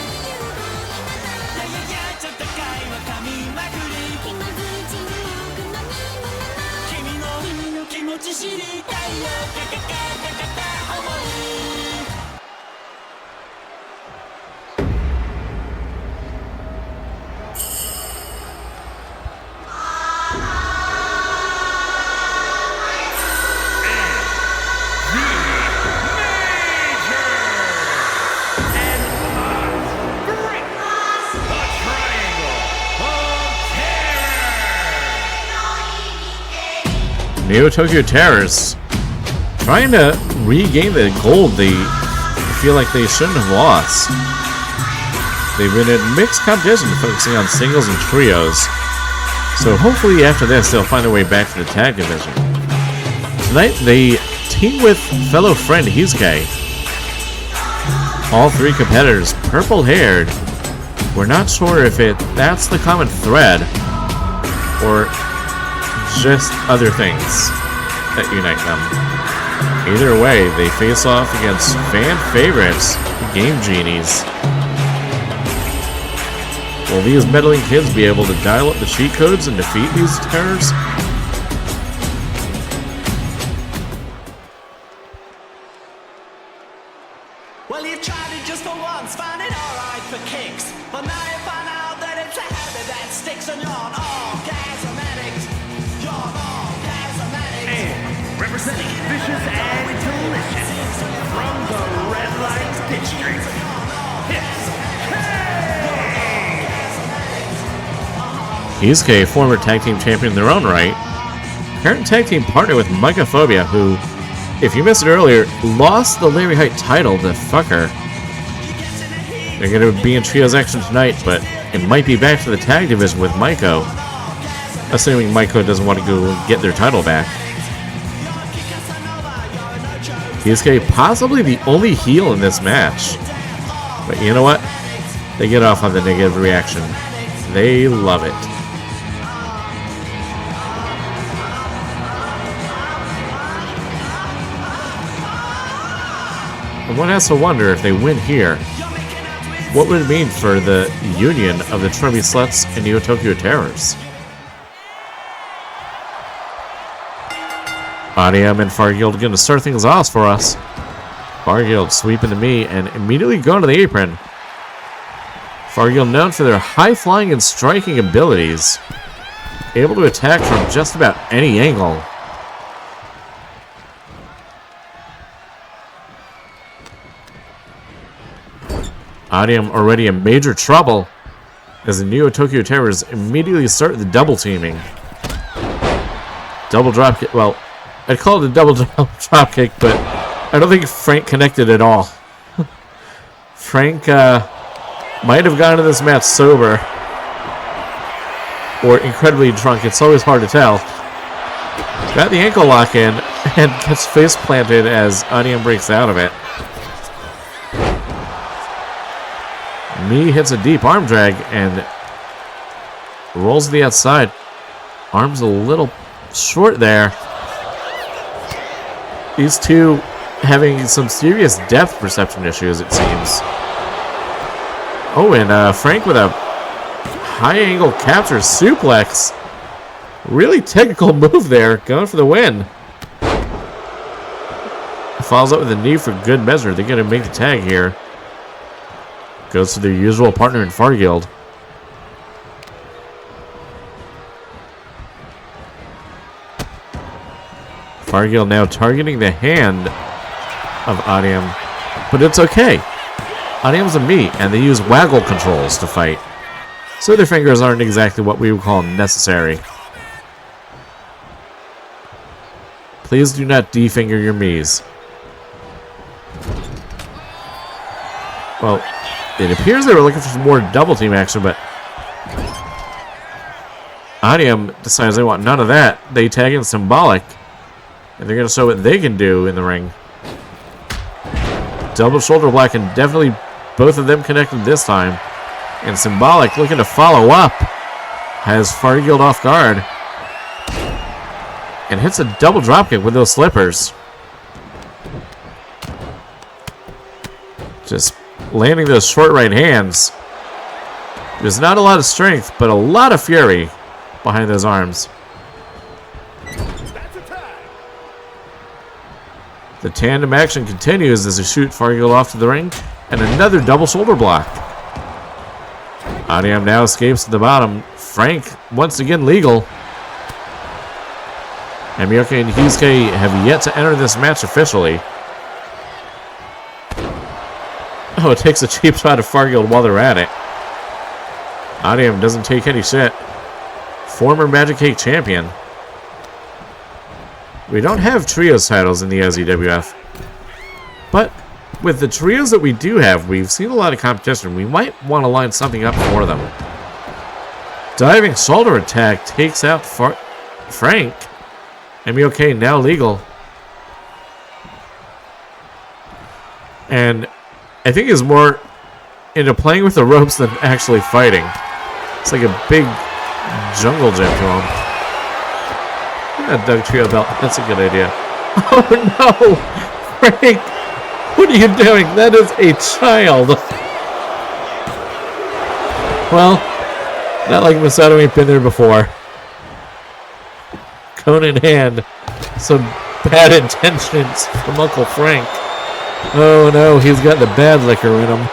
Neo Tokyo Terrors trying to regain the gold they feel like they shouldn't have lost. They've been in mixed competition, focusing on singles and trios. So hopefully after this they'll find their way back to the tag division. Tonight they team with fellow friend Hisuke. All three competitors purple haired. We're not sure if that's the common thread or just other things that unite them. Either way, they face off against fan favorites, Game Genies. Will these meddling kids be able to dial up the cheat codes and defeat these terrors? Well, you've tried it just for once, find it alright for kicks. But now you find out that it's a habit that sticks on your orgasmatics. Your orgasmatics. And representing vicious and delicious from the Red Light District, Hisuke, former tag team champion in their own right, current tag team partner with Mycophobia, who, if you missed it earlier, lost the Larryheight title to Fucker. They're going to be in trios action tonight, but it might be back to the tag division with Myco, assuming Myco doesn't want to go get their title back. Hisuke possibly the only heel in this match, but you know what? They get off on the negative reaction. They love it. And one has to wonder, if they win here, what would it mean for the union of the Trumby Sluts and Neo Tokyo Terrors? IDM and Farguild are going to start things off for us. Farguild sweeping to me and immediately going to the apron. Farguild known for their high flying and striking abilities, able to attack from just about any angle. IDM already in major trouble as the Neo Tokyo Terrors immediately start the double teaming. Double drop kick. Well, I'd call it a double drop kick, but I don't think Frank connected at all. Frank might have gone to this match sober or incredibly drunk. It's always hard to tell. Got the ankle lock in and gets face planted as IDM breaks out of it. Me hits a deep arm drag and rolls to the outside. Arm's a little short there. These two having some serious depth perception issues, it seems. Oh, and Frank with a high angle capture suplex. Really technical move there, going for the win. Follows up with a knee for good measure. They're going to make the tag here. Goes to their usual partner in Farguild. Farguild now targeting the hand of IDM, but it's okay. IDM's a me, and they use waggle controls to fight, so their fingers aren't exactly what we would call necessary. Please do not definger your Miis. Well, it appears they were looking for some more double team action, but Adium decides they want none of that. They tag in Symbolic, and they're going to show what they can do in the ring. Double shoulder block, and definitely both of them connected this time. And Symbolic looking to follow up. Has Fargield off guard. And hits a double dropkick with those slippers. Just landing those short right hands. There's not a lot of strength, but a lot of fury behind those arms. The tandem action continues as they shoot Fargield off to the ring. And another double shoulder block. Adium now escapes to the bottom. Frank, once again legal. And Miyoke and Hisuke have yet to enter this match officially. Oh, it takes a cheap shot of Fargield while they're at it. Adium doesn't take any shit. Former Magic Cake champion. We don't have trios titles in the IZWF. But with the trios that we do have, we've seen a lot of competition. We might want to line something up for them. Diving shoulder attack takes out Frank. Miyoke now legal. And I think he's more into playing with the ropes than actually fighting. It's like a big jungle gym to him. That Doug Trio belt, that's a good idea. Oh no! Frank! What are you doing? That is a child! Well, not like Masato ain't been there before. Cone in hand. Some bad intentions from Uncle Frank. Oh no, he's got the bad liquor in him.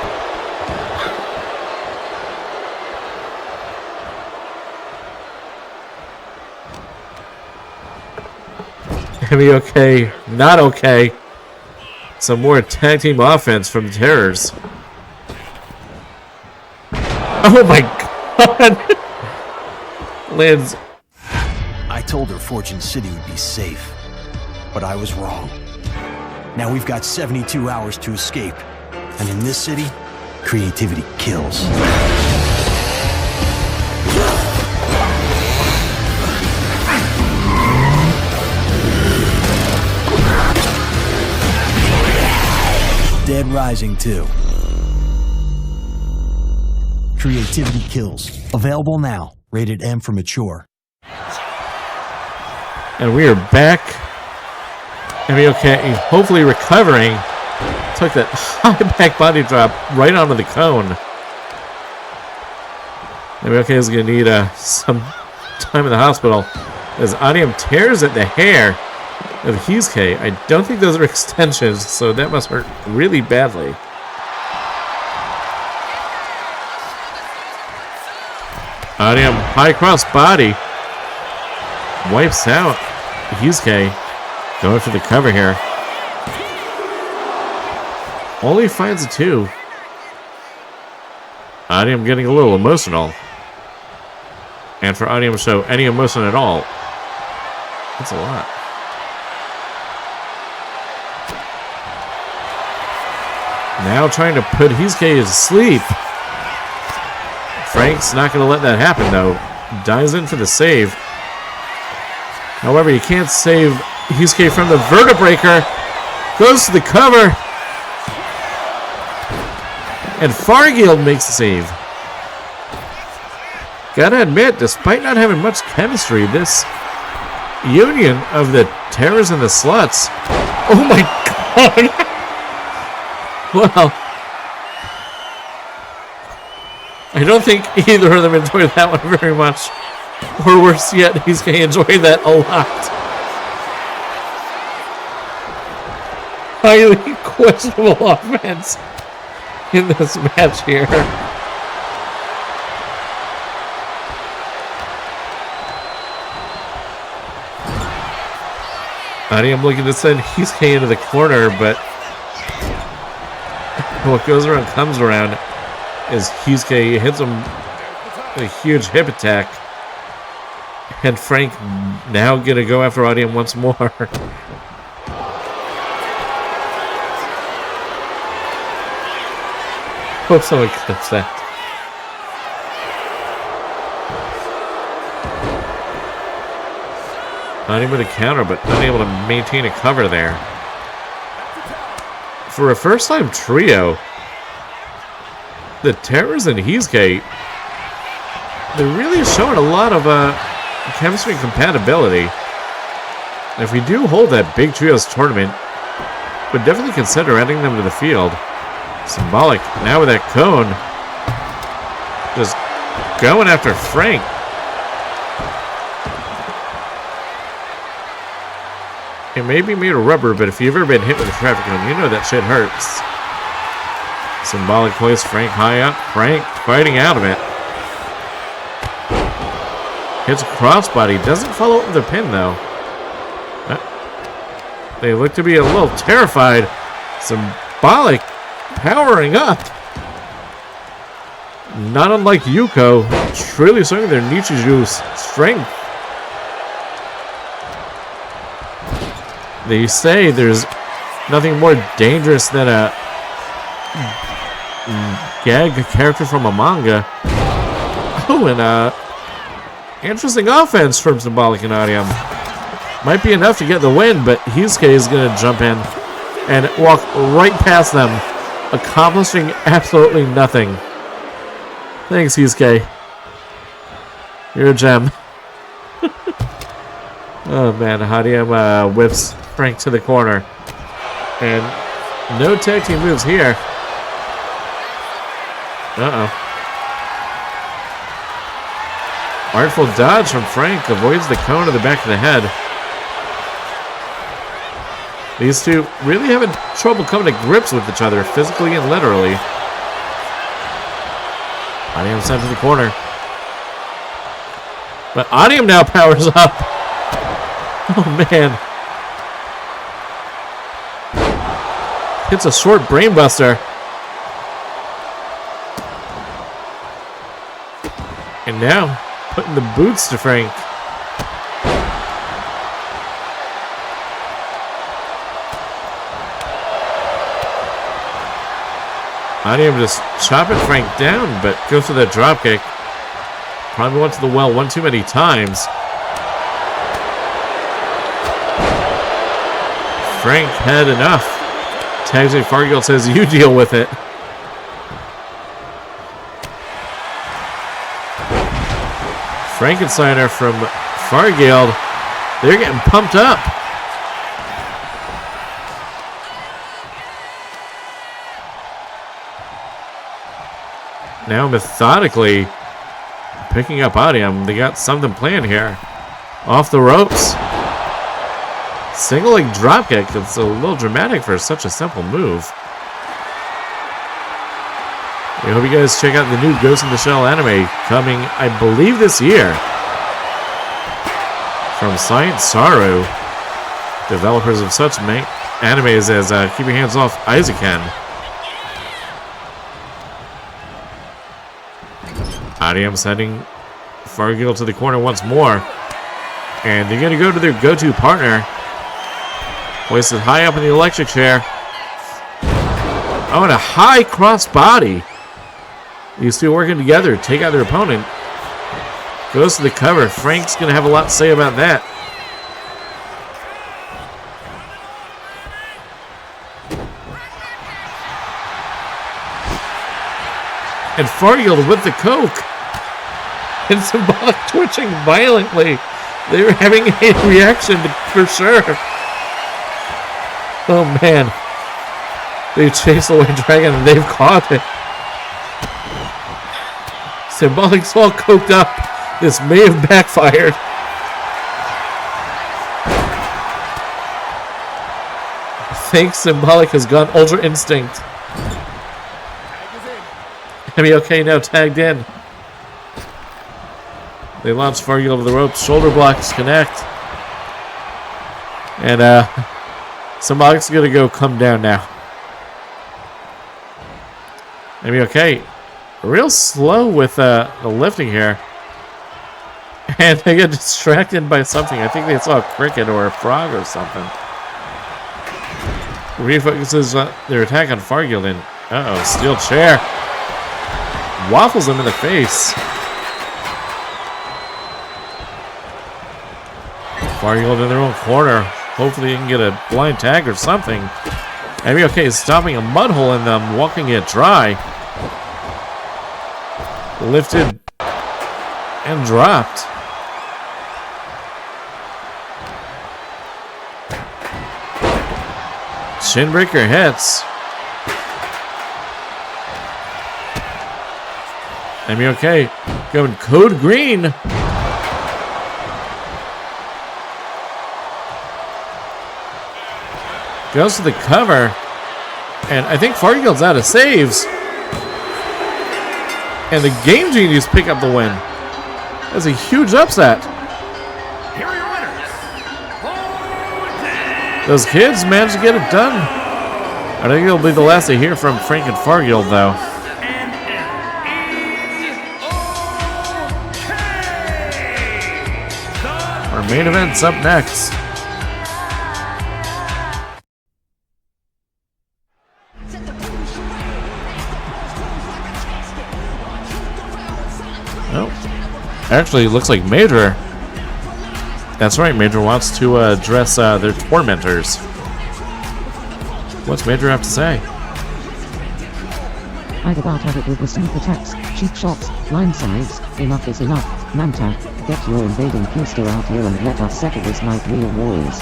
Okay, not okay. Some more tag team offense from the Terrors. Oh my god! Lands. I told her Fortune City would be safe, but I was wrong. Now we've got 72 hours to escape, and in this city, creativity kills. Dead Rising 2. Creativity Kills. Available now. Rated M for mature. And we are back. Miyoke hopefully recovering. Took that high back body drop right onto the cone. Miyoke is going to need some time in the hospital as Adium tears at the hair of Hisuke. I don't think those are extensions, so that must hurt really badly. Adium high cross body. Wipes out Hisuke. Going for the cover here. Only finds a 2. Adium getting a little emotional. And for Adium to show any emotion at all, that's a lot. Now trying to put Hisuke to sleep. Frank's not going to let that happen, though. Dives in for the save. However, you can't save Hisuke from the vertebreaker. Goes to the cover. And Fargield makes the save. Gotta admit, despite not having much chemistry, this union of the Terrors and the Sluts. Oh my god! Well, I don't think either of them enjoyed that one very much. Or worse yet, he's going to enjoy that a lot. Highly questionable offense in this match here. I'm looking to send Hisuke into the corner, but what goes around comes around as Hisuke hits him with a huge hip attack. And Frank now gonna go after Audium once more. Hope someone clips that. Audium with a counter, but unable to maintain a cover there. For a first-time trio, the Terrors and Heisuke, they're really showing a lot of chemistry and compatibility. If we do hold that big trios tournament, we'd definitely consider adding them to the field. Symbolic now with that cone, just going after Frank. It may be made of rubber, but if you've ever been hit with a traffic cone, you know that shit hurts. Symbolic hoist Frank high up. Frank fighting out of it. Hits a crossbody. Doesn't follow up with a pin, though. They look to be a little terrified. Symbolic powering up. Not unlike Yuko. Truly showing their Nichiju's strength. They say there's nothing more dangerous than a gag character from a manga. Oh, and interesting offense from Symbolic and Audium. Might be enough to get the win, but Heisuke is going to jump in and walk right past them, accomplishing absolutely nothing. Thanks, Heisuke. You're a gem. Oh man, Audium whips Frank to the corner. And no tag team moves here. Artful dodge from Frank avoids the cone to the back of the head. These two really having trouble coming to grips with each other, physically and literally. Audium sent to the corner. But Audium now powers up. Oh man. Hits a short brainbuster. And now, putting the boots to Frank. Audium just chopping Frank down, but goes for that dropkick. Probably went to the well one too many times. Frank had enough. Tags me Fargill says, you deal with it. Frankensteiner from Fargill. They're getting pumped up. Now methodically picking up Audium. They got something planned here. Off the ropes. Single leg dropkick. It's a little dramatic for such a simple move. I hope you guys check out the new Ghost in the Shell anime coming, I believe, this year. From Science Saru, developers of such animes as Keep Your Hands Off Isaac-Ken. Audium sending Fargill to the corner once more. And they're going to go to their go-to partner. Hoisted high up in the electric chair. Oh, and a high cross body. These two working together, take out their opponent. Goes to the cover. Frank's going to have a lot to say about that. And Fargill with the coke. And Symbolic twitching violently. They were having a reaction for sure. Oh man. They chased away Dragon and they've caught it. Symbolic's all coked up. This may have backfired. I think Symbolic has gone Ultra Instinct. MBOK now tagged in. They launch Fargill over the ropes. Shoulder blocks connect. And Symbolic's going to go come down now. MBOK real slow with the lifting here. And they get distracted by something. I think they saw a cricket or a frog or something. Refocuses their attack on Fargill and uh-oh, steel chair. Waffles him in the face. Fargill in their own corner. Hopefully they can get a blind tag or something. MBOK is stopping a mud hole in them, walking it dry. Lifted and dropped. Shinbreaker hits. MBOK going code green. Goes to the cover. And I think Fargill's out of saves. And the Game Genies pick up the win. That's a huge upset. Here are your winners. Those kids managed to get it done. I think it'll be the last to hear from Frank and Fargill, though. Our main event's up next. Oh, actually, it looks like Major. That's right, Major wants to address their tormentors. What's Major have to say? I've about had it with the sneak attacks, cheap shots, blindsides. Enough is enough. Manta, get your invading pistol out here and let us settle this like real warriors.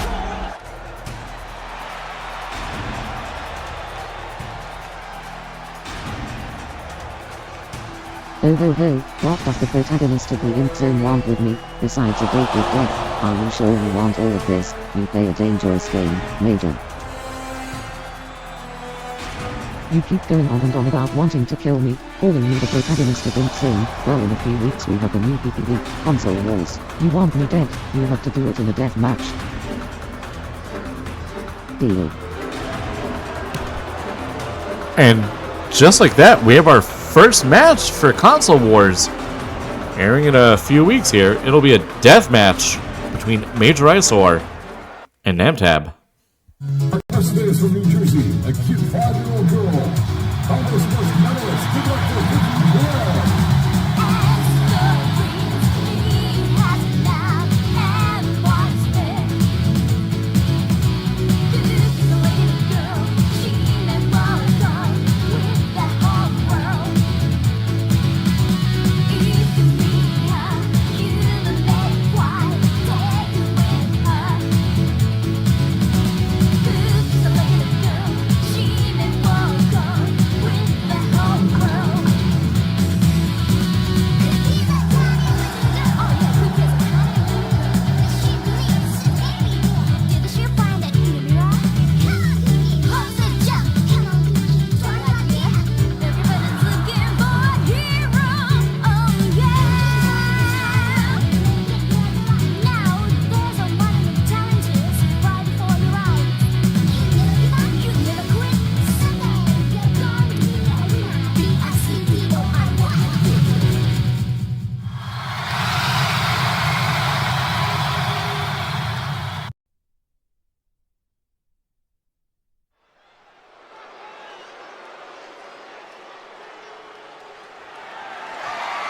Oh ho ho, what does the protagonist of the Imp Zone want with me, besides a date with death? Are you sure you want all of this? You play a dangerous game, Major. You keep going on and on about wanting to kill me, calling me the protagonist of Imp Zone. Well, in a few weeks we have the new PPV, Console Wars. You want me dead, you have to do it in a death match. Deal. And just like that, we have our first match for Console Wars. Airing in a few weeks here, it'll be a death match between Major Eyesore and Namtab. Our guest today is from New Jersey, a cute 5-year-old girl. Congress first medalist, good luck for Vicky Blair.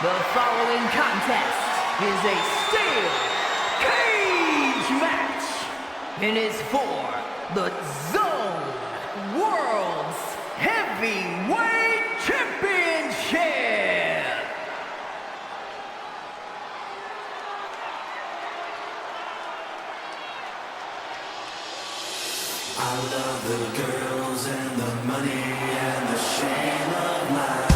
The following contest is a steel cage match and is for the Zone World's Heavyweight Championship. I love the girls and the money and the shame of life.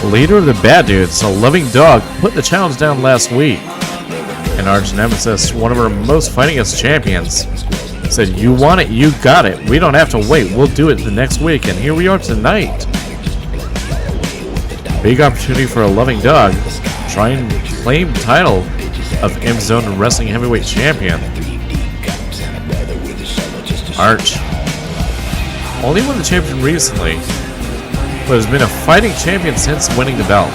Leader of the Bad Dudes, a loving dog, put the challenge down last week. And Arch Nemesis, one of our most fightingest champions, said, "You want it, you got it. We don't have to wait. We'll do it the next week." And here we are tonight. Big opportunity for a loving dog. Try and claim title of Imp Zone Wrestling Heavyweight Champion. Arch only won the champion recently. but has been a fighting champion since winning the belt.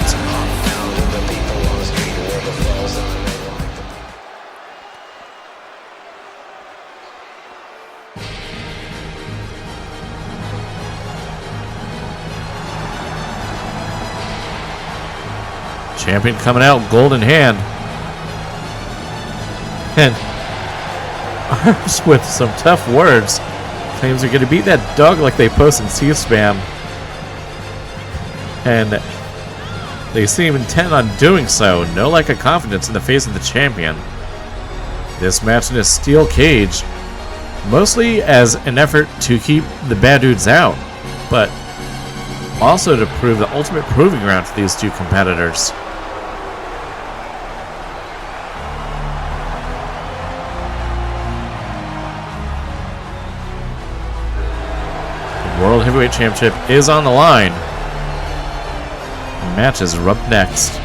Champion coming out, gold in hand. And Arch with some tough words. Claims they're going to beat that dog like they post in C-Spam. And they seem intent on doing so. No lack of confidence in the face of the champion. This match in a steel cage. Mostly as an effort to keep the bad dudes out. But also to prove the ultimate proving ground for these two competitors. World Heavyweight Championship is on the line. Matches are up next.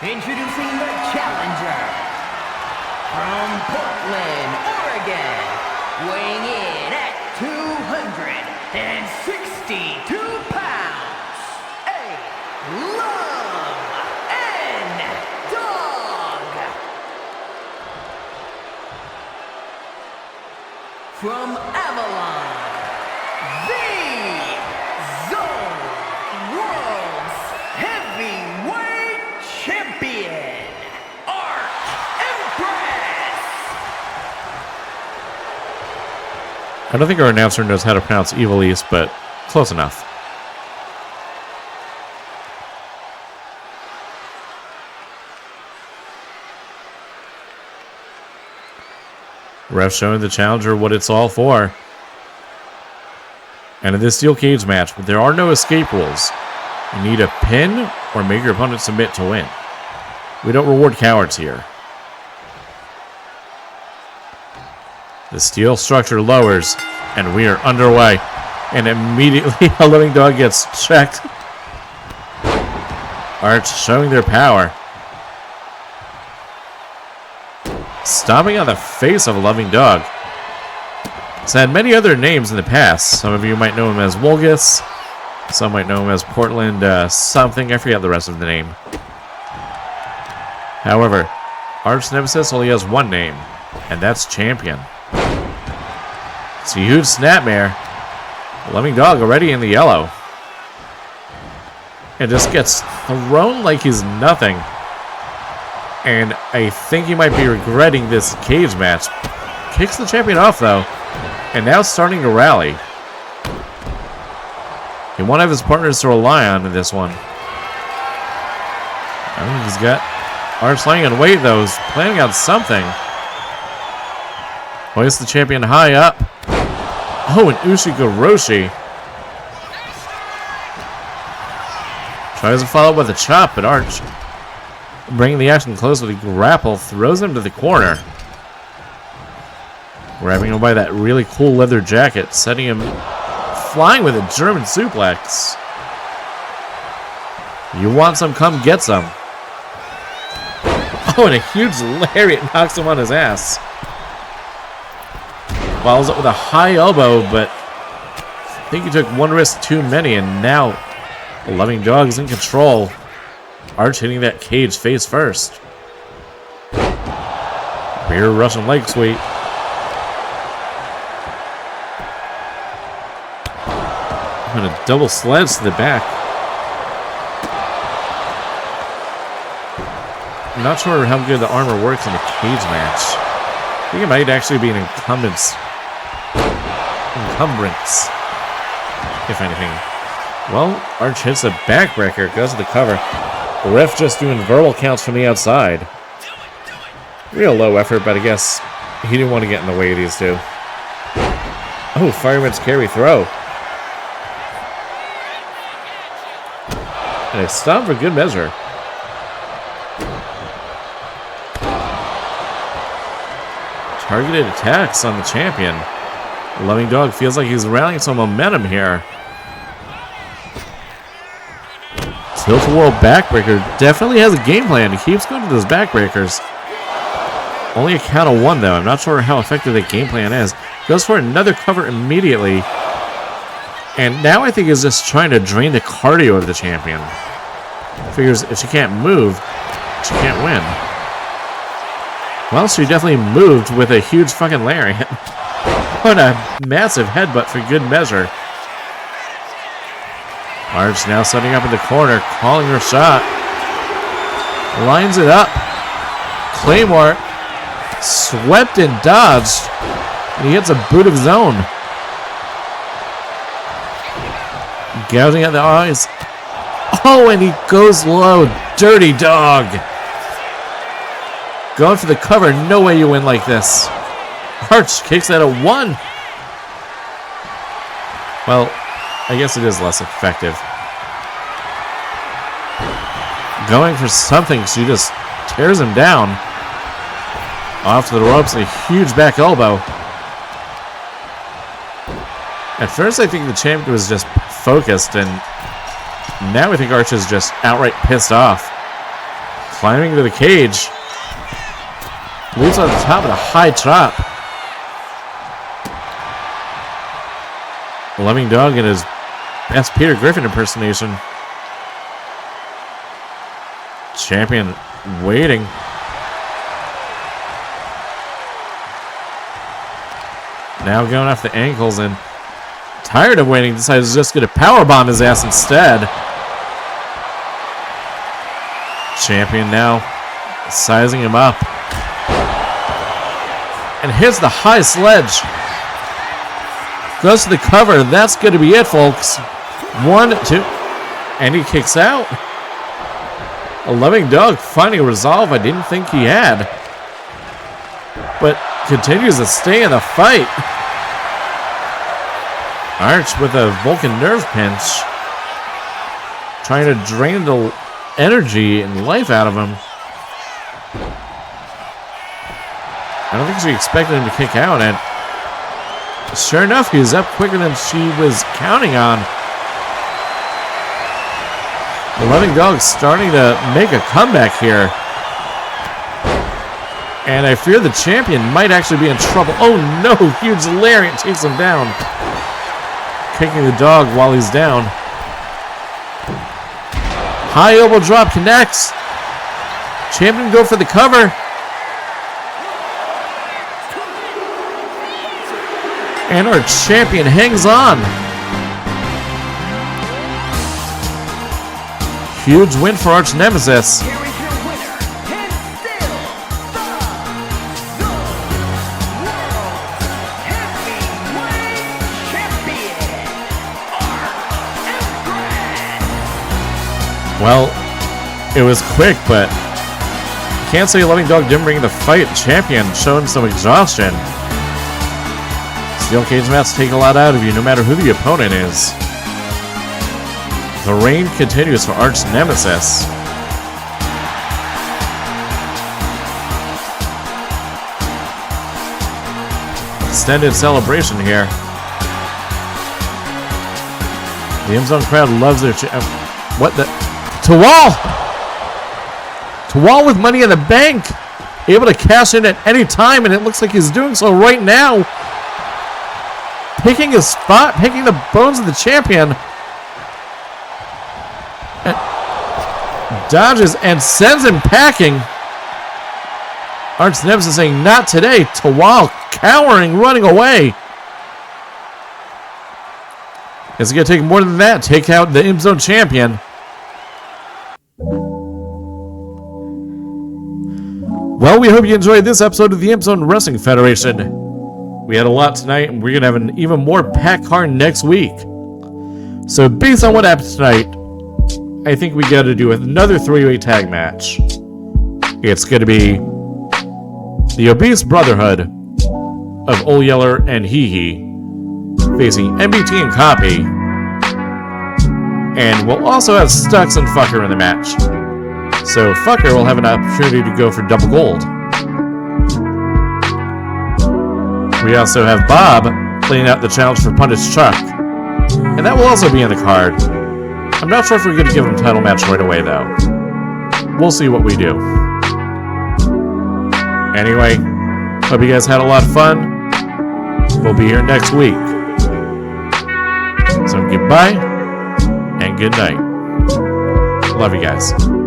Introducing the challenger from Portland, Oregon, weighing in at 262 pounds, a love and dog. From Avalon, the Zone World's Heavyweight Champion, Arch Empress. I don't think our announcer knows how to pronounce Evil East, but close enough. Ref showing the challenger what it's all for. And in this steel cage match, there are no escape rules. You need a pin or make your opponent submit to win. We don't reward cowards here. The steel structure lowers, and we are underway. And immediately a living dog gets checked. Arch showing their power. Stomping on the face of a loving dog. He's had many other names in the past. Some of you might know him as Wolgus. Some might know him as Portland something. I forget the rest of the name. However, Arch Nemesis only has one name, and that's Champion. It's a huge snapmare. Loving dog already in the yellow. And just gets thrown like he's nothing. And I think he might be regretting this cage match. Kicks the champion off though. And now starting to rally. He won't have his partners to rely on in this one. I think he's got Arch laying in weight though. He's planning on something. Hoists the champion high up. Oh, and Ushigoroshi. Tries to follow up with a chop, but Arch, bringing the action close with a grapple, throws him to the corner. Grabbing him by that really cool leather jacket, setting him flying with a German suplex. You want some, come get some. Oh, and a huge lariat knocks him on his ass. Follows up with a high elbow, but I think he took one risk too many, and now the loving dog is in control. Arch hitting that cage face first. Rear Russian leg sweep. And a double sledge to the back. I'm not sure how good the armor works in a cage match. I think it might actually be an encumbrance, if anything. Well, Arch hits a backbreaker, goes to the cover. The ref just doing verbal counts from the outside. Real low effort, but I guess he didn't want to get in the way of these two. Oh, fireman's carry throw. And a stomp for good measure. Targeted attacks on the champion. Loving Dog feels like he's rallying some momentum here. Tilt-a-whirl backbreaker definitely has a game plan. He keeps going to those backbreakers. Only a count of one, though. I'm not sure how effective that game plan is. Goes for another cover immediately. And now I think he's just trying to drain the cardio of the champion. Figures if she can't move, she can't win. Well, she definitely moved with a huge fucking lariat. What a massive headbutt for good measure. Arch now setting up in the corner, calling her shot. Lines it up. Claymore swept and dodged. And he hits a boot of his own. Gouging at the eyes. Oh, and he goes low. Dirty Dog. Going for the cover. No way you win like this. Arch kicks out at 1. Well, I guess it is less effective. Going for something, she just tears him down. Off to the ropes, a huge back elbow. At first, I think the champion was just focused, and now I think Arch is just outright pissed off. Climbing to the cage. Leaps on the top of the high chop. Loving Dog in his best Peter Griffin impersonation. Champion waiting. Now going off the ankles and tired of waiting, decides to just get a powerbomb his ass instead. Champion now sizing him up. And hits the high sledge. Goes to the cover. That's going to be it, folks. 1, 2. And he kicks out. A Loving Dog finding a resolve I didn't think he had. But continues to stay in the fight. Arch with a Vulcan nerve pinch. Trying to drain the energy and life out of him. I don't think she expected him to kick out, and sure enough, he was up quicker than she was counting on. The Loving Dog starting to make a comeback here. And I fear the champion might actually be in trouble. Oh no, huge lariat takes him down. Kicking the dog while he's down. High elbow drop connects. Champion go for the cover. And our champion hangs on. Huge win for Arch Nemesis. Well, it was quick, but can't say Loving Dog didn't bring the fight. Champion showing some exhaustion. Steel cage mats take a lot out of you, no matter who the opponent is. The reign continues for Arch Nemesis. Extended celebration here. The M-Zone crowd loves their what the? Tawal! Tawal with Money in the Bank! Able to cash in at any time, and it looks like he's doing so right now. Picking his spot, picking the bones of the champion. And dodges and sends him packing. Arch Nemesis saying, not today. Tawal cowering, running away. It's going to take more than that. Take out the M-Zone champion. Well, we hope you enjoyed this episode of the M-Zone Wrestling Federation. We had a lot tonight, and we're going to have an even more packed card next week. So based on what happened tonight, I think we got to do another 3-way tag match. It's going to be the Obese Brotherhood of Ol Yeller and Hee Hee facing MBT and Copy. And we'll also have Stux and Fucker in the match. So Fucker will have an opportunity to go for double gold. We also have Bob playing out the challenge for Punish Chuck. And that will also be in the card. I'm not sure if we're going to give him a title match right away, though. We'll see what we do. Anyway, hope you guys had a lot of fun. We'll be here next week. So goodbye and good night. Love you guys.